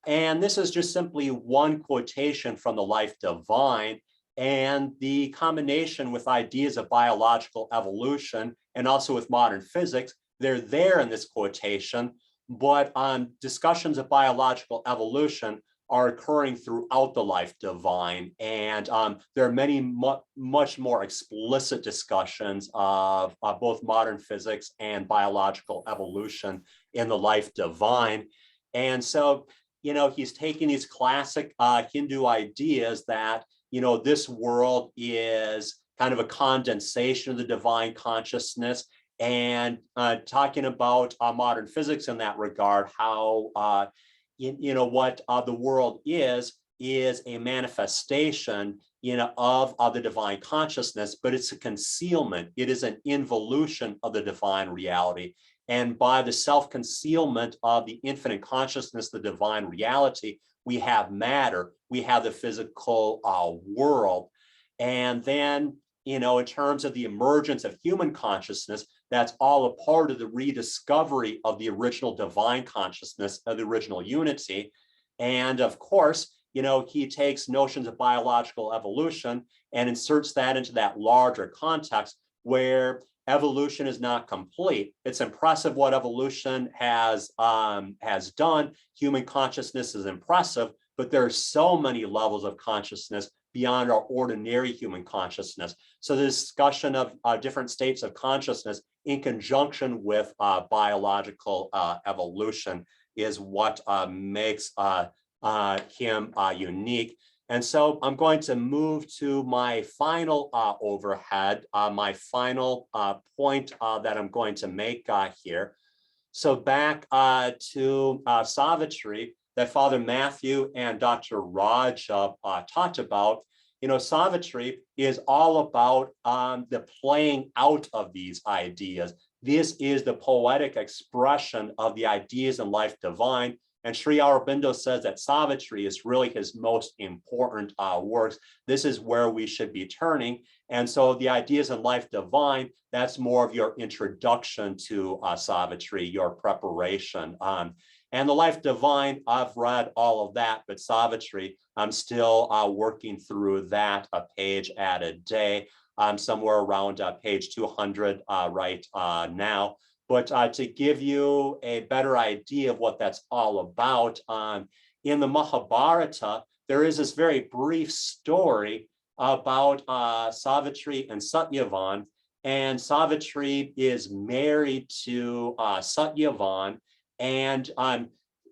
And this is just simply one quotation from the Life Divine, and the combination with ideas of biological evolution and also with modern physics, they're there in this quotation, but discussions of biological evolution are occurring throughout the Life Divine. And there are many much more explicit discussions of both modern physics and biological evolution in the Life Divine. And so, he's taking these classic Hindu ideas that, this world is kind of a condensation of the divine consciousness, and talking about modern physics in that regard, how what the world is a manifestation of the divine consciousness, but it's a concealment. It is an involution of the divine reality. And by the self-concealment of the infinite consciousness, the divine reality, we have matter, we have the physical world. And then, in terms of the emergence of human consciousness, that's all a part of the rediscovery of the original divine consciousness, of the original unity. And of course, he takes notions of biological evolution and inserts that into that larger context where evolution is not complete. It's impressive what evolution has done. Human consciousness is impressive, but there are so many levels of consciousness beyond our ordinary human consciousness. So the discussion of different states of consciousness in conjunction with biological evolution is what makes him unique. And so I'm going to move to my final overhead, my final point that I'm going to make here. So back to Savitri, that Father Matthew and Dr. Raj talked about. Savitri is all about the playing out of these ideas. This is the poetic expression of the ideas in life divine. And Sri Aurobindo says that Savitri is really his most important works. This is where we should be turning. And so the ideas in life divine, that's more of your introduction to Savitri, your preparation. And the life divine, I've read all of that, but Savitri, I'm still working through that a page at a day. I'm somewhere around page 200 right now. But to give you a better idea of what that's all about, in the Mahabharata, there is this very brief story about Savitri and Satyavan. And Savitri is married to Satyavan. And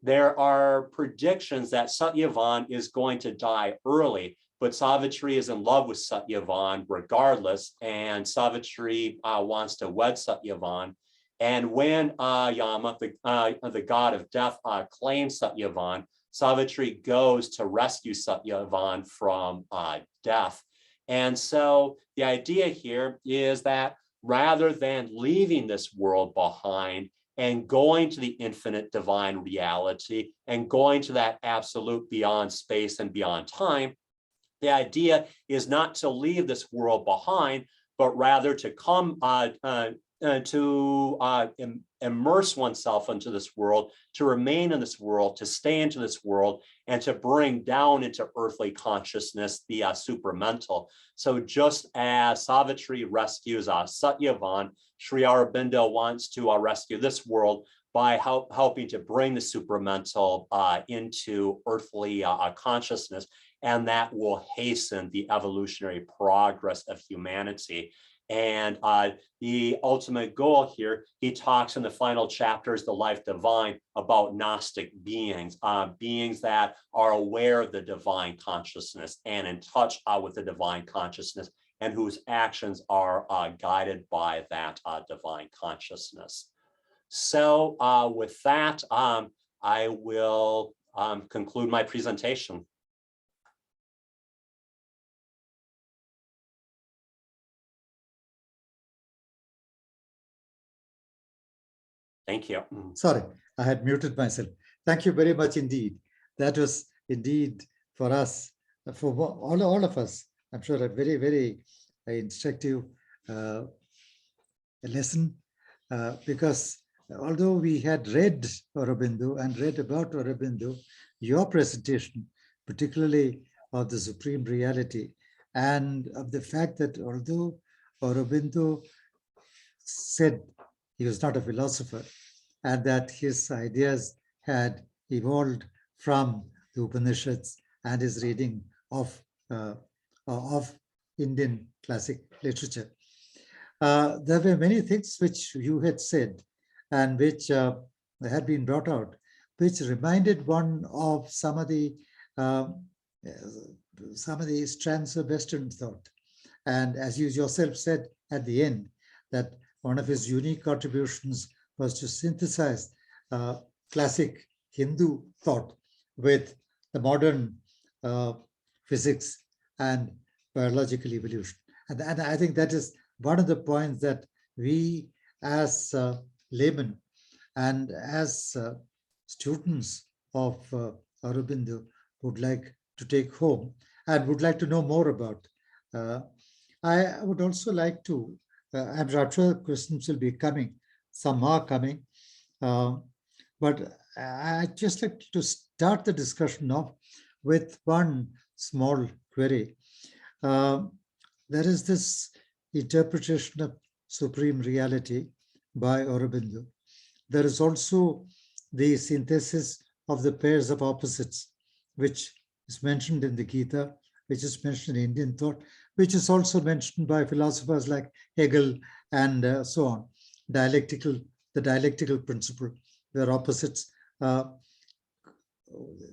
there are predictions that Satyavan is going to die early, but Savitri is in love with Satyavan regardless. And Savitri wants to wed Satyavan. And when Yama, the god of death, claims Satyavan, Savitri goes to rescue Satyavan from death. And so the idea here is that rather than leaving this world behind and going to the infinite divine reality and going to that absolute beyond space and beyond time, the idea is not to leave this world behind, but rather to come immerse oneself into this world, to remain in this world, to stay into this world, and to bring down into earthly consciousness the supramental. So just as Savitri rescues Satyavan, Sri Aurobindo wants to rescue this world by helping to bring the supramental into earthly consciousness, and that will hasten the evolutionary progress of humanity. And the ultimate goal here, he talks in the final chapters, The Life Divine, about Gnostic beings, beings that are aware of the divine consciousness and in touch with the divine consciousness, and whose actions are guided by that divine consciousness. So with that, I will conclude my presentation. Thank you. Sorry, I had muted myself. Thank you very much indeed. That was indeed for us, for all of us, I'm sure a very, very instructive lesson, because although we had read Aurobindo and read about Aurobindo, your presentation, particularly of the supreme reality and of the fact that although Aurobindo said he was not a philosopher, and that his ideas had evolved from the Upanishads and his reading of Indian classic literature. There were many things which you had said and which had been brought out, which reminded one of some of the strands of Western thought. And as you yourself said at the end, that one of his unique contributions was to synthesize classic Hindu thought with the modern physics and biological evolution. And I think that is one of the points that we as laymen and as students of Aurobindo would like to take home and would like to know more about. I would also like to, I'm not sure questions will be coming, some are coming, but I'd just like to start the discussion off with one small query. There is this interpretation of supreme reality by Aurobindo. There is also the synthesis of the pairs of opposites, which is mentioned in the Gita, which is mentioned in Indian thought, which is also mentioned by philosophers like Hegel and so on. The dialectical principle, where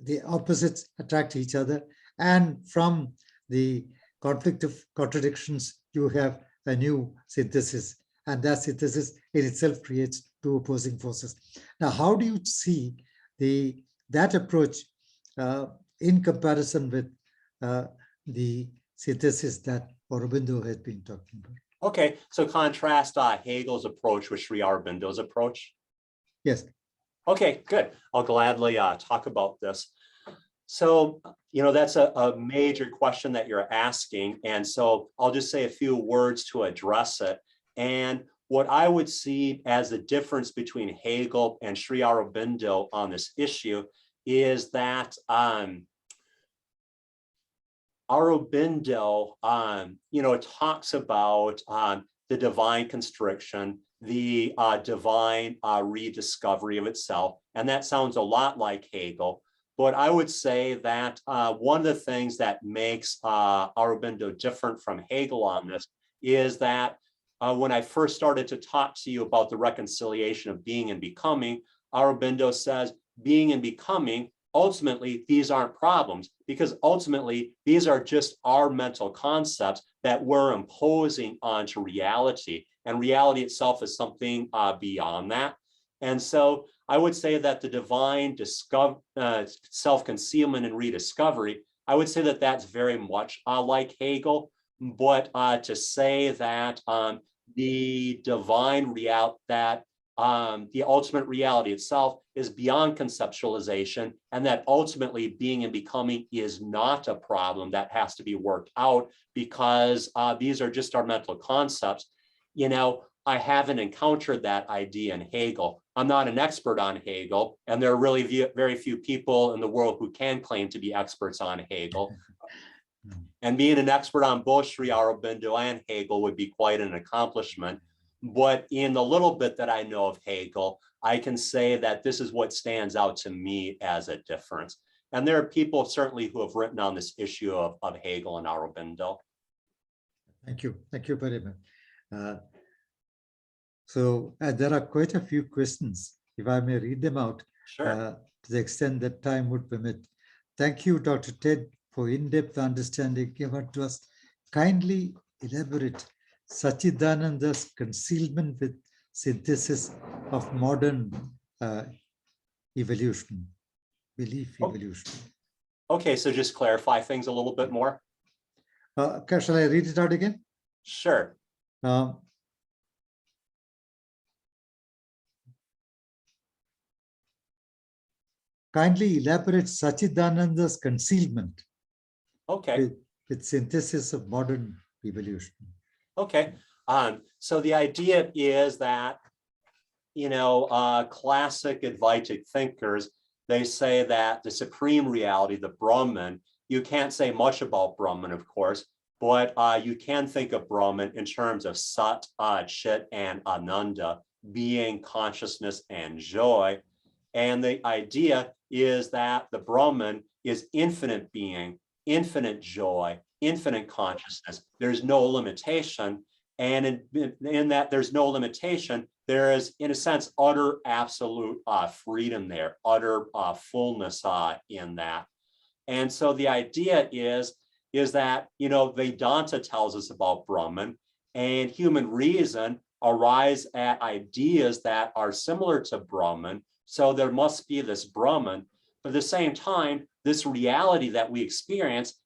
the opposites attract each other, and from the conflict of contradictions, you have a new synthesis, and that synthesis in itself creates two opposing forces. Now, how do you see that approach in comparison with the synthesis that Aurobindo has been talking about? Okay, so contrast Hegel's approach with Sri Aurobindo's approach. Yes. Okay, good. I'll gladly talk about this. So, that's a major question that you're asking. And so I'll just say a few words to address it. And what I would see as the difference between Hegel and Sri Aurobindo on this issue is that Aurobindo, talks about the divine constriction, the divine rediscovery of itself. And that sounds a lot like Hegel. But I would say that one of the things that makes Aurobindo different from Hegel on this is that when I first started to talk to you about the reconciliation of being and becoming, Aurobindo says being and becoming, ultimately, these aren't problems, because ultimately, these are just our mental concepts that we're imposing onto reality. And reality itself is something beyond that. And so I would say that the divine self-concealment and rediscovery, I would say that that's very much like Hegel. But to say that the divine reality, that the ultimate reality itself is beyond conceptualization, and that ultimately being and becoming is not a problem that has to be worked out because these are just our mental concepts. I haven't encountered that idea in Hegel. I'm not an expert on Hegel, and there are really very few people in the world who can claim to be experts on Hegel. And being an expert on both Sri Aurobindo and Hegel would be quite an accomplishment. But in the little bit that I know of Hegel, I can say that this is what stands out to me as a difference. And there are people certainly who have written on this issue of Hegel and Aurobindo. Thank you. Thank you very much. So there are quite a few questions, if I may read them out, Sure. To the extent that time would permit. Thank you, Dr. Ted, for in-depth understanding given to us. Kindly elaborate Sachidananda's concealment with synthesis of modern evolution, belief evolution. Okay, so just clarify things a little bit more. Shall I read it out again? Sure. Kindly elaborate Sachidananda's concealment with synthesis of modern evolution. Okay, so the idea is that, classic Advaitic thinkers, they say that the supreme reality, the Brahman, you can't say much about Brahman, of course, but you can think of Brahman in terms of Sat, Chit, and Ananda, being, consciousness, and joy. And the idea is that the Brahman is infinite being, infinite joy, infinite consciousness. There's no limitation. And in that there's no limitation, there is, in a sense, utter absolute freedom there, utter fullness in that. And so the idea is is that, Vedanta tells us about Brahman, and human reason arrives at ideas that are similar to Brahman. So there must be this Brahman, but at the same time, this reality that we experience,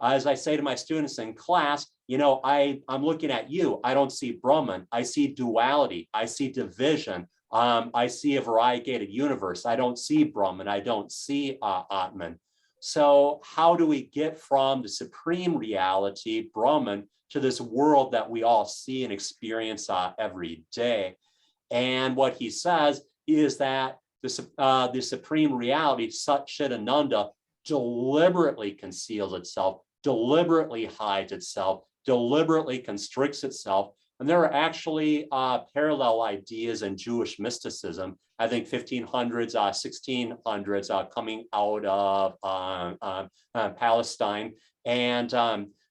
as I say to my students in class, I'm looking at you. I don't see Brahman. I see duality. I see division. I see a variegated universe. I don't see Brahman. I don't see Atman. So how do we get from the supreme reality, Brahman, to this world that we all see and experience every day? And what he says is that the supreme reality, Satchidananda, deliberately conceals itself, deliberately hides itself, deliberately constricts itself. And there are actually parallel ideas in Jewish mysticism, I think 1500s, 1600s, coming out of Palestine. And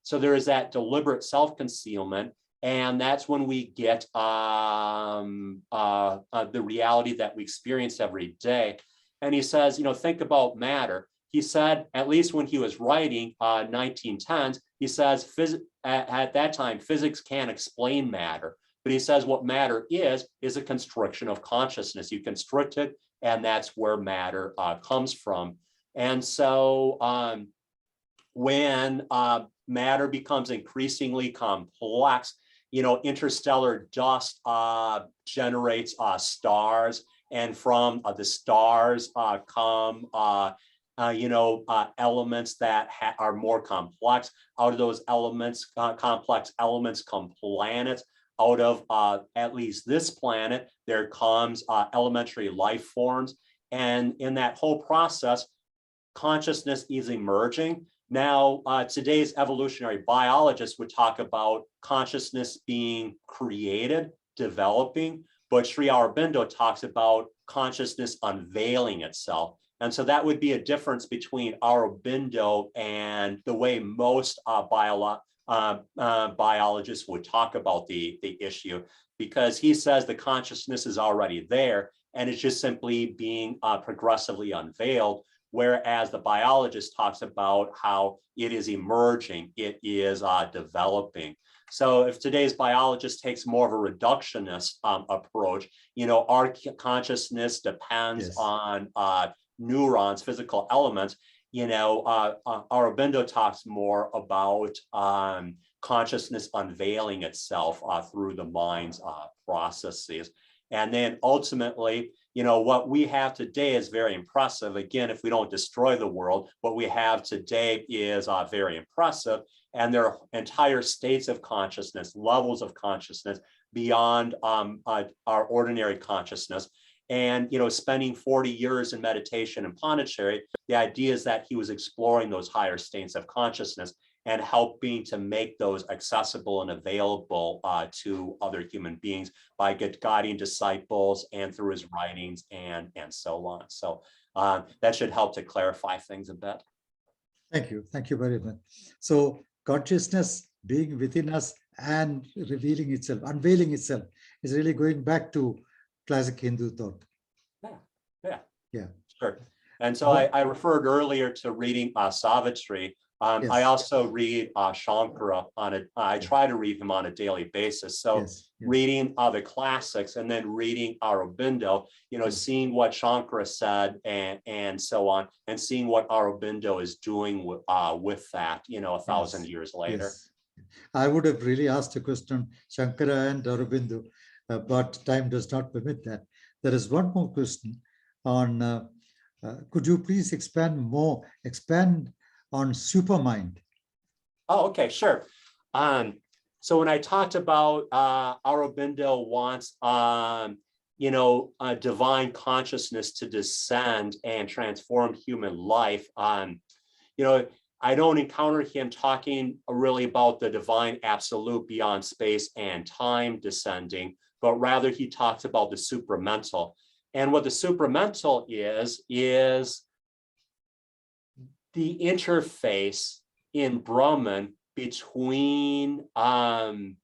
so there is that deliberate self-concealment. And that's when we get the reality that we experience every day. And he says, think about matter. He said, at least when he was writing 1910s, he says, at that time, physics can't explain matter. But he says what matter is a constriction of consciousness. You constrict it, and that's where matter comes from. And so when matter becomes increasingly complex, interstellar dust generates stars, and from the stars come elements that are more complex. Out of those elements, complex elements, come planets. Out of at least this planet, there comes elementary life forms. And in that whole process, consciousness is emerging. Now, today's evolutionary biologists would talk about consciousness being created, developing, but Sri Aurobindo talks about consciousness unveiling itself. And so that would be a difference between Aurobindo and the way most biologists would talk about the issue, because he says the consciousness is already there and it's just simply being progressively unveiled, whereas the biologist talks about how it is emerging, it is developing. So if today's biologist takes more of a reductionist approach, our consciousness depends on neurons, physical elements. Aurobindo talks more about consciousness unveiling itself through the mind's processes. And then ultimately, what we have today is very impressive. Again, if we don't destroy the world, what we have today is very impressive. And there are entire states of consciousness, levels of consciousness beyond our ordinary consciousness. And, spending 40 years in meditation in Pondicherry, the idea is that he was exploring those higher states of consciousness and helping to make those accessible and available to other human beings by guiding disciples and through his writings and so on. So that should help to clarify things a bit. Thank you. Thank you very much. So consciousness being within us and revealing itself, unveiling itself, is really going back to classic Hindu thought. Yeah. Sure. And so I referred earlier to reading Savitri. I also read Shankara I try to read him on a daily basis. So reading the classics and then reading Aurobindo, seeing what Shankara said and so on, and seeing what Aurobindo is doing with that, 1,000 years later. I would have really asked a question, Shankara and Aurobindo, but time does not permit that. There is one more question on, could you please expand on supermind? Oh, okay, sure. So when I talked about Aurobindo wants, divine consciousness to descend and transform human life, I don't encounter him talking really about the divine absolute beyond space and time descending, but rather he talks about the supramental. And what the supramental is the interface in Brahman between the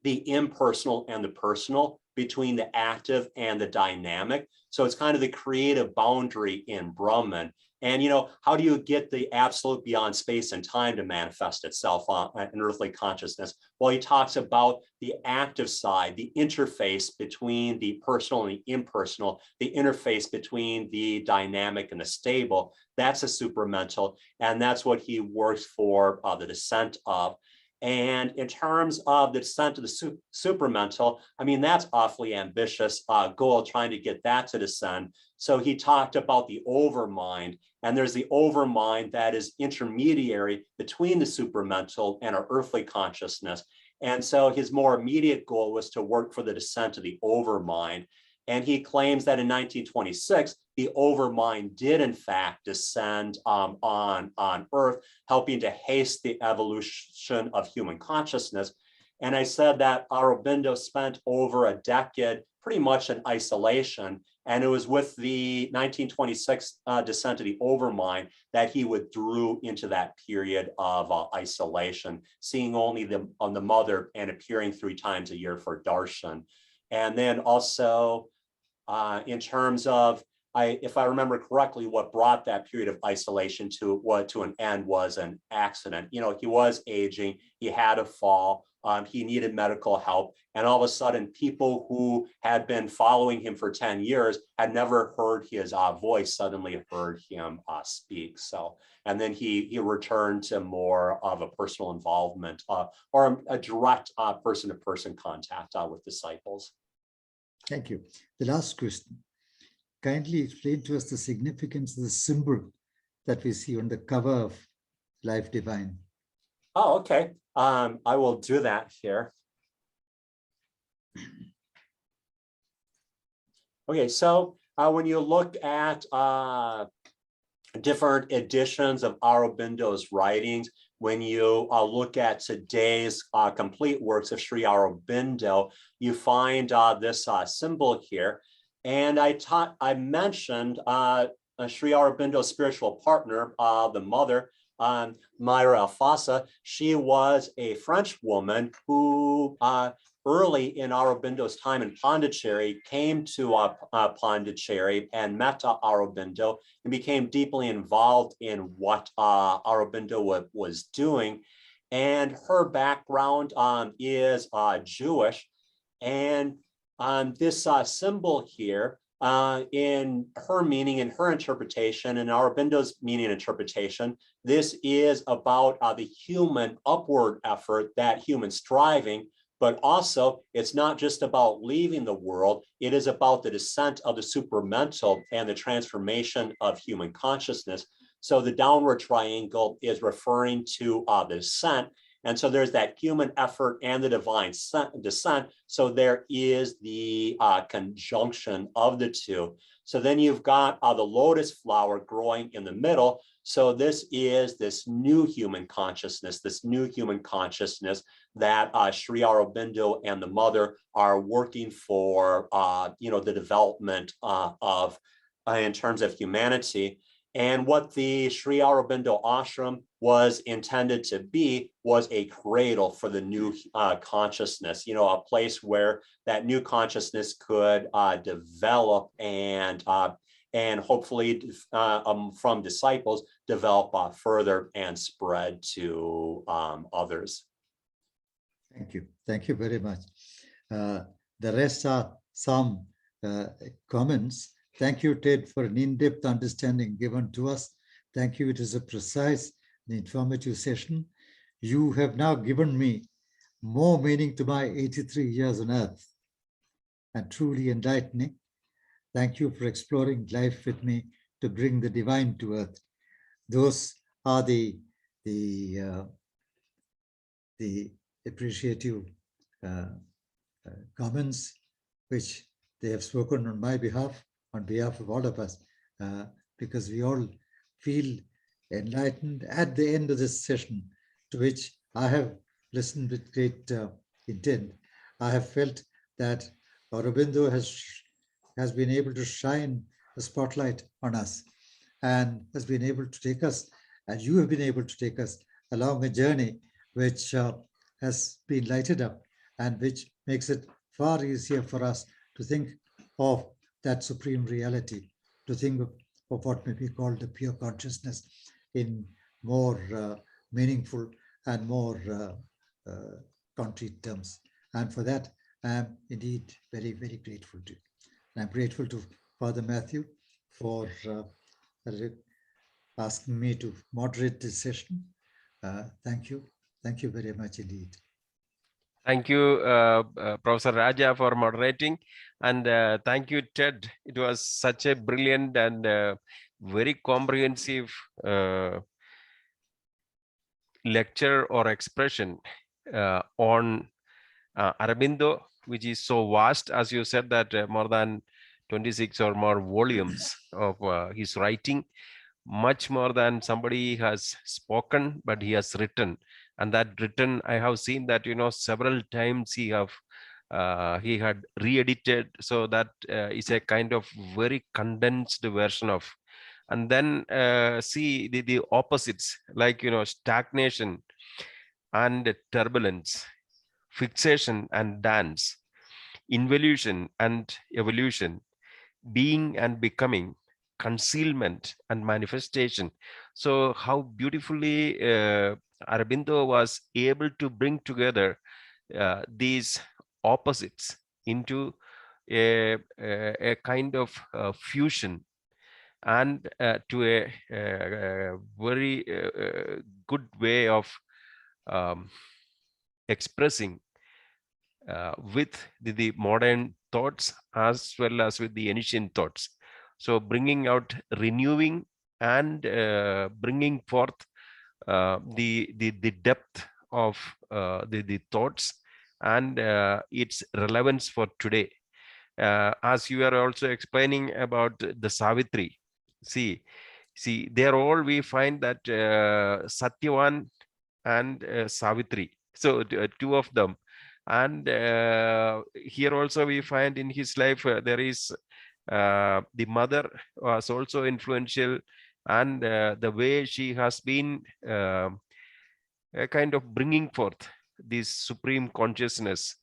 impersonal and the personal, between the active and the dynamic. So it's kind of the creative boundary in Brahman. And, how do you get the absolute beyond space and time to manifest itself in earthly consciousness? Well, he talks about the active side, the interface between the personal and the impersonal, the interface between the dynamic and the stable. That's a supramental, and that's what he works for the descent of. And in terms of the descent of the supramental, I mean, that's awfully ambitious goal, trying to get that to descend. So he talked about the overmind, and there's the overmind that is intermediary between the supramental and our earthly consciousness. And so his more immediate goal was to work for the descent of the overmind. And he claims that in 1926, the overmind did in fact descend on Earth, helping to haste the evolution of human consciousness. And I said that Aurobindo spent over a decade pretty much in isolation. And it was with the 1926 descent of the overmind that he withdrew into that period of isolation, seeing only the mother and appearing 3 times a year for darshan. And then also in terms of, if I remember correctly, what brought that period of isolation to an end was an accident. He was aging, he had a fall, he needed medical help, and all of a sudden people who had been following him for 10 years had never heard his voice, suddenly heard him speak. So, and then he returned to more of a personal involvement or a direct person-to-person contact with disciples. Thank you. The last question. Kindly explain to us the significance of the symbol that we see on the cover of Life Divine. Oh, okay. I will do that here. Okay, so when you look at different editions of Aurobindo's writings, when you look at today's complete works of Sri Aurobindo, you find this symbol here. And I mentioned Sri Aurobindo's spiritual partner, the mother, Myra Alfassa. She was a French woman who early in Aurobindo's time in Pondicherry came to Pondicherry and met Aurobindo and became deeply involved in what Aurobindo was doing. And her background is Jewish. And this symbol here, in her meaning, in her interpretation, and Aurobindo's meaning and interpretation, this is about the human upward effort, that human striving, but also it's not just about leaving the world, it is about the descent of the supramental and the transformation of human consciousness. So the downward triangle is referring to the descent. And so there's that human effort and the divine descent. So there is the conjunction of the two. So then you've got the lotus flower growing in the middle. So this is this new human consciousness that Sri Aurobindo and the mother are working for, the development of in terms of humanity. And what the Sri Aurobindo ashram was intended to be was a cradle for the new consciousness, a place where that new consciousness could develop and hopefully from disciples develop further and spread to others. Thank you. Thank you very much. The rest are some comments. Thank you, Ted, for an in-depth understanding given to us. Thank you. It is a precise and informative session. You have now given me more meaning to my 83 years on earth and truly enlightening. Thank you for exploring life with me to bring the divine to earth. Those are the appreciative comments which they have spoken on my behalf, on behalf of all of us, because we all feel enlightened at the end of this session, to which I have listened with great intent. I have felt that Aurobindo has been able to shine a spotlight on us and has been able to take us, and you have been able to take us along a journey which has been lighted up and which makes it far easier for us to think of that supreme reality, to think of what may be called the pure consciousness in more meaningful and more concrete terms. And for that, I am indeed very, very grateful to you. I'm grateful to Father Matthew for asking me to moderate this session. Thank you. Thank you very much indeed. Thank you, Professor Raja, for moderating. And thank you, Ted. It was such a brilliant and very comprehensive lecture or expression on Aurobindo, which is so vast, as you said, that more than 26 or more volumes of his writing, much more than somebody has spoken, but he has written. And that written, I have seen that, several times he had re-edited. So that is a kind of very condensed version of, and then see the opposites, like, stagnation and turbulence, fixation and dance, involution and evolution, being and becoming, concealment and manifestation. So how beautifully Aurobindo was able to bring together these opposites into a kind of fusion, and to a very good way of expressing with the modern thoughts as well as with the ancient thoughts. So bringing out, renewing, and bringing forth the depth of the thoughts and its relevance for today. As you are also explaining about the Savitri, see, there all we find that Satyavan and Savitri, so two of them. And here also we find in his life there is the mother was also influential, and the way she has been kind of bringing forth this supreme consciousness,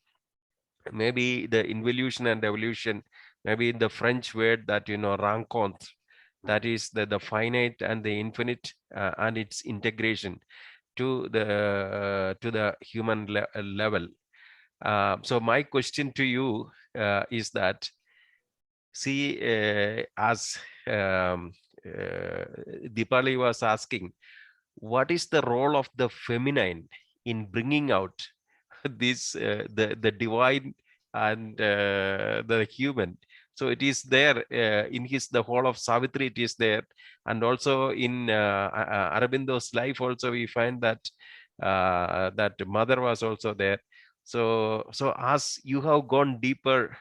maybe the involution and evolution, maybe in the French word that, rencontre, that is the finite and the infinite, and its integration to the human level. So my question to you is that, see, as Deepali was asking, what is the role of the feminine in bringing out this the divine and the human? So it is there in the whole of Savitri, it is there, and also in Aurobindo's life also we find that that mother was also there. So as you have gone deeper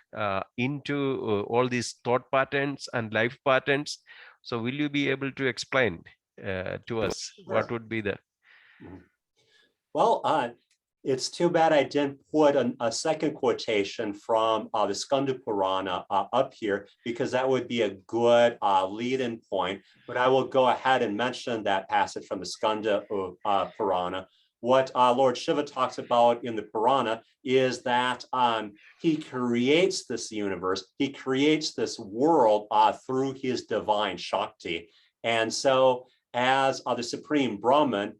into all these thought patterns and life patterns, so will you be able to explain to us what would be the... Well, it's too bad I didn't put a second quotation from the Skanda Purana up here, because that would be a good lead-in point. But I will go ahead and mention that passage from the Skanda Purana. What Lord Shiva talks about in the Purana is that he creates this universe, he creates this world through his divine Shakti. And so as the Supreme Brahman,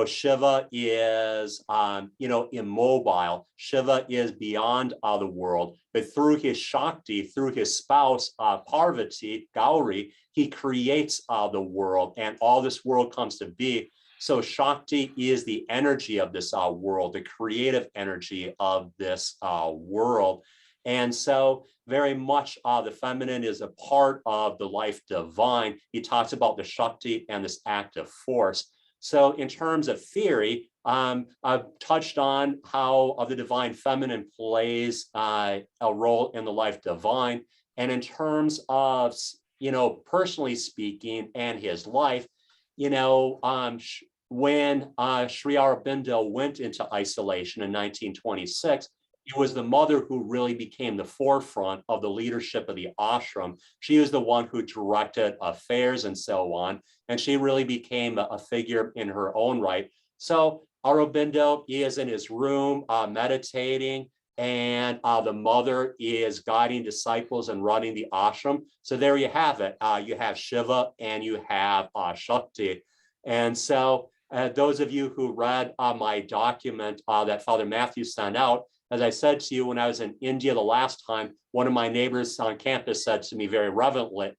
Shiva is, immobile. Shiva is beyond the world, but through his Shakti, through his spouse, Parvati, Gauri, he creates the world, and all this world comes to be. So Shakti is the energy of this world, the creative energy of this world. And so very much the feminine is a part of the life divine. He talks about the Shakti and this active force. So in terms of theory, I've touched on how the divine feminine plays a role in the life divine. And in terms of, personally speaking and his life, when Sri Aurobindo went into isolation in 1926, it was the mother who really became the forefront of the leadership of the ashram. She was the one who directed affairs and so on, and she really became a figure in her own right. So Aurobindo is in his room meditating, and the mother is guiding disciples and running the ashram. So there you have it. You have Shiva and you have Shakti. And so those of you who read my document that Father Matthew sent out, as I said to you when I was in India the last time, one of my neighbors on campus said to me very reverently,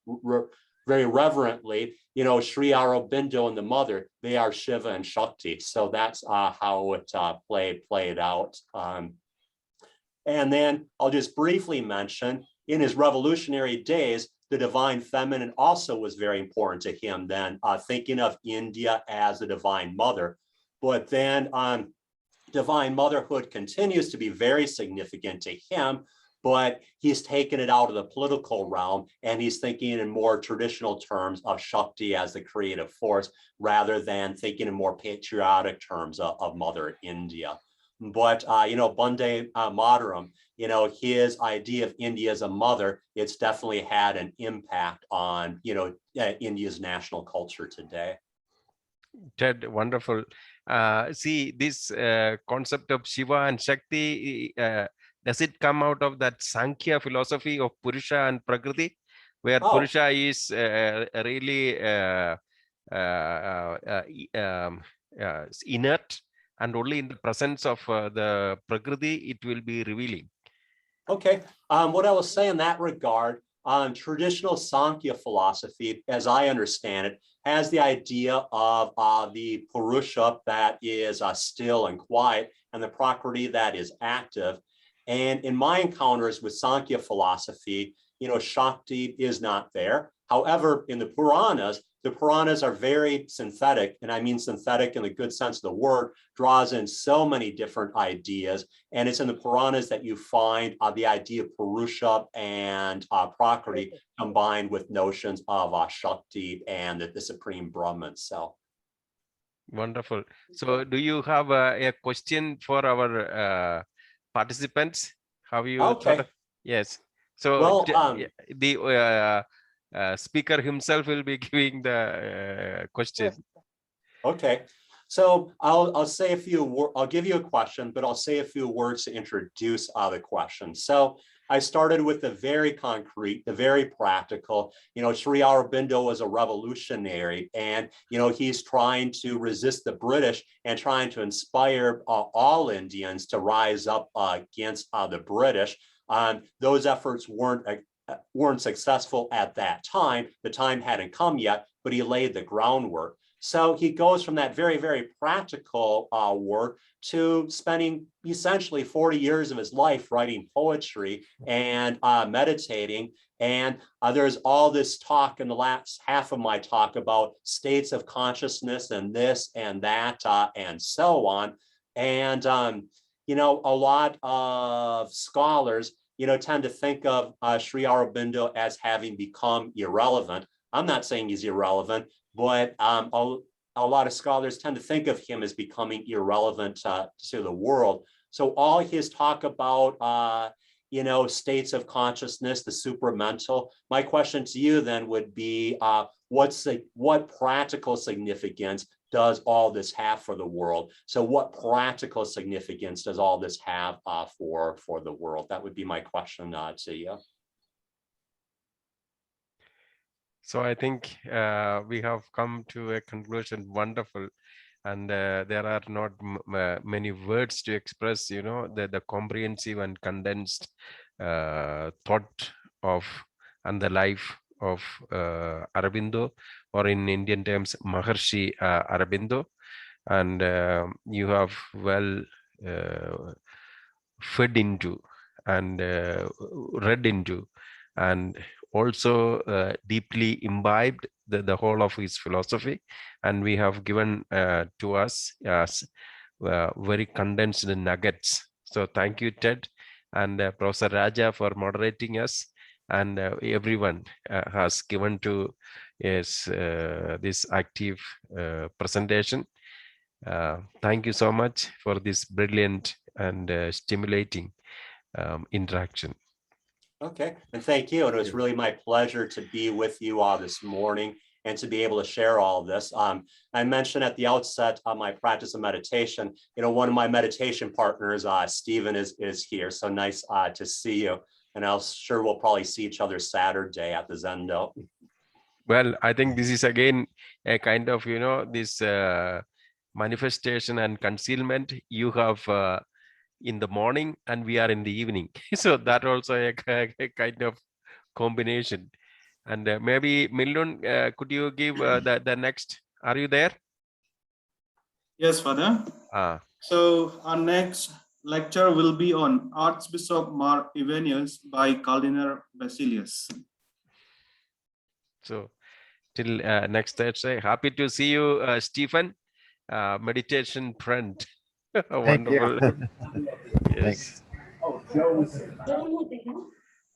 you know, Sri Aurobindo and the mother, they are Shiva and Shakti. So that's how it played out. And then I'll just briefly mention, in his revolutionary days, the divine feminine also was very important to him then, thinking of India as the divine mother. But then divine motherhood continues to be very significant to him, but he's taken it out of the political realm and he's thinking in more traditional terms of Shakti as the creative force, rather than thinking in more patriotic terms of Mother India. But, you know, Bande Mataram, you know, his idea of India as a mother, it's definitely had an impact on, you know, India's national culture today. Ted, wonderful. See, this concept of Shiva and Shakti, does it come out of that Sankhya philosophy of Purusha and Prakriti, where Purusha is really inert, and only in the presence of the Prakriti, it will be revealing? Okay, what I will say in that regard, traditional Sankhya philosophy, as I understand it, has the idea of the Purusha that is still and quiet, and the Prakriti that is active. And in my encounters with Sankhya philosophy, you know, Shakti is not there. However, in the Puranas are very synthetic, and I mean synthetic in the good sense of the word, draws in so many different ideas. And it's in the Puranas that you find the idea of Purusha and Prakriti combined with notions of Shakti and the Supreme Brahman self. Wonderful. So do you have a question for our participants? Have you thought of? Yes. So well, the speaker himself will be giving the question. Okay, so I'll say a few. I'll give you a question, but I'll say a few words to introduce the question. So I started with the very concrete, the very practical. You know, Sri Aurobindo was a revolutionary, and you know he's trying to resist the British and trying to inspire all Indians to rise up against the British. Those efforts weren't successful at that time. The time hadn't come yet, but he laid the groundwork. So he goes from that very, very practical work to spending essentially 40 years of his life writing poetry and meditating. And there's all this talk in the last half of my talk about states of consciousness and this and that and so on. And, you know, a lot of scholars, you know, tend to think of Sri Aurobindo as having become irrelevant. I'm not saying he's irrelevant, but a lot of scholars tend to think of him as becoming irrelevant to the world. So all his talk about, you know, states of consciousness, the supramental, my question to you then would be, what practical significance does all this have for the world? So what practical significance does all this have for the world? That would be my question to you. So I think we have come to a conclusion. Wonderful. And there are not many words to express, you know, the comprehensive and condensed thought of and the life of Aurobindo, or in Indian terms, Maharshi Aurobindo. And you have well fed into and read into and also deeply imbibed the whole of his philosophy, and we have given to us as very condensed nuggets. So thank you, Ted, and Professor Raja for moderating us, and everyone has given to us this active presentation. Thank you so much for this brilliant and stimulating interaction. Okay, and thank you. And it was really my pleasure to be with you this morning. and to be able to share all of this. I mentioned at the outset my practice of meditation. One of my meditation partners, Stephen, is here. So nice to see you. And I'm sure we'll probably see each other Saturday at the Zendo. Well, I think this is again a kind of, this manifestation and concealment you have in the morning and we are in the evening. So that also a kind of combination. And maybe Milun, could you give the next? Are you there? Yes, Father. So our next lecture will be on Archbishop Mar Evenius by Cardinal Basilius. So till next Thursday, happy to see you, Stephen, meditation friend. Wonderful. Yes. Thanks.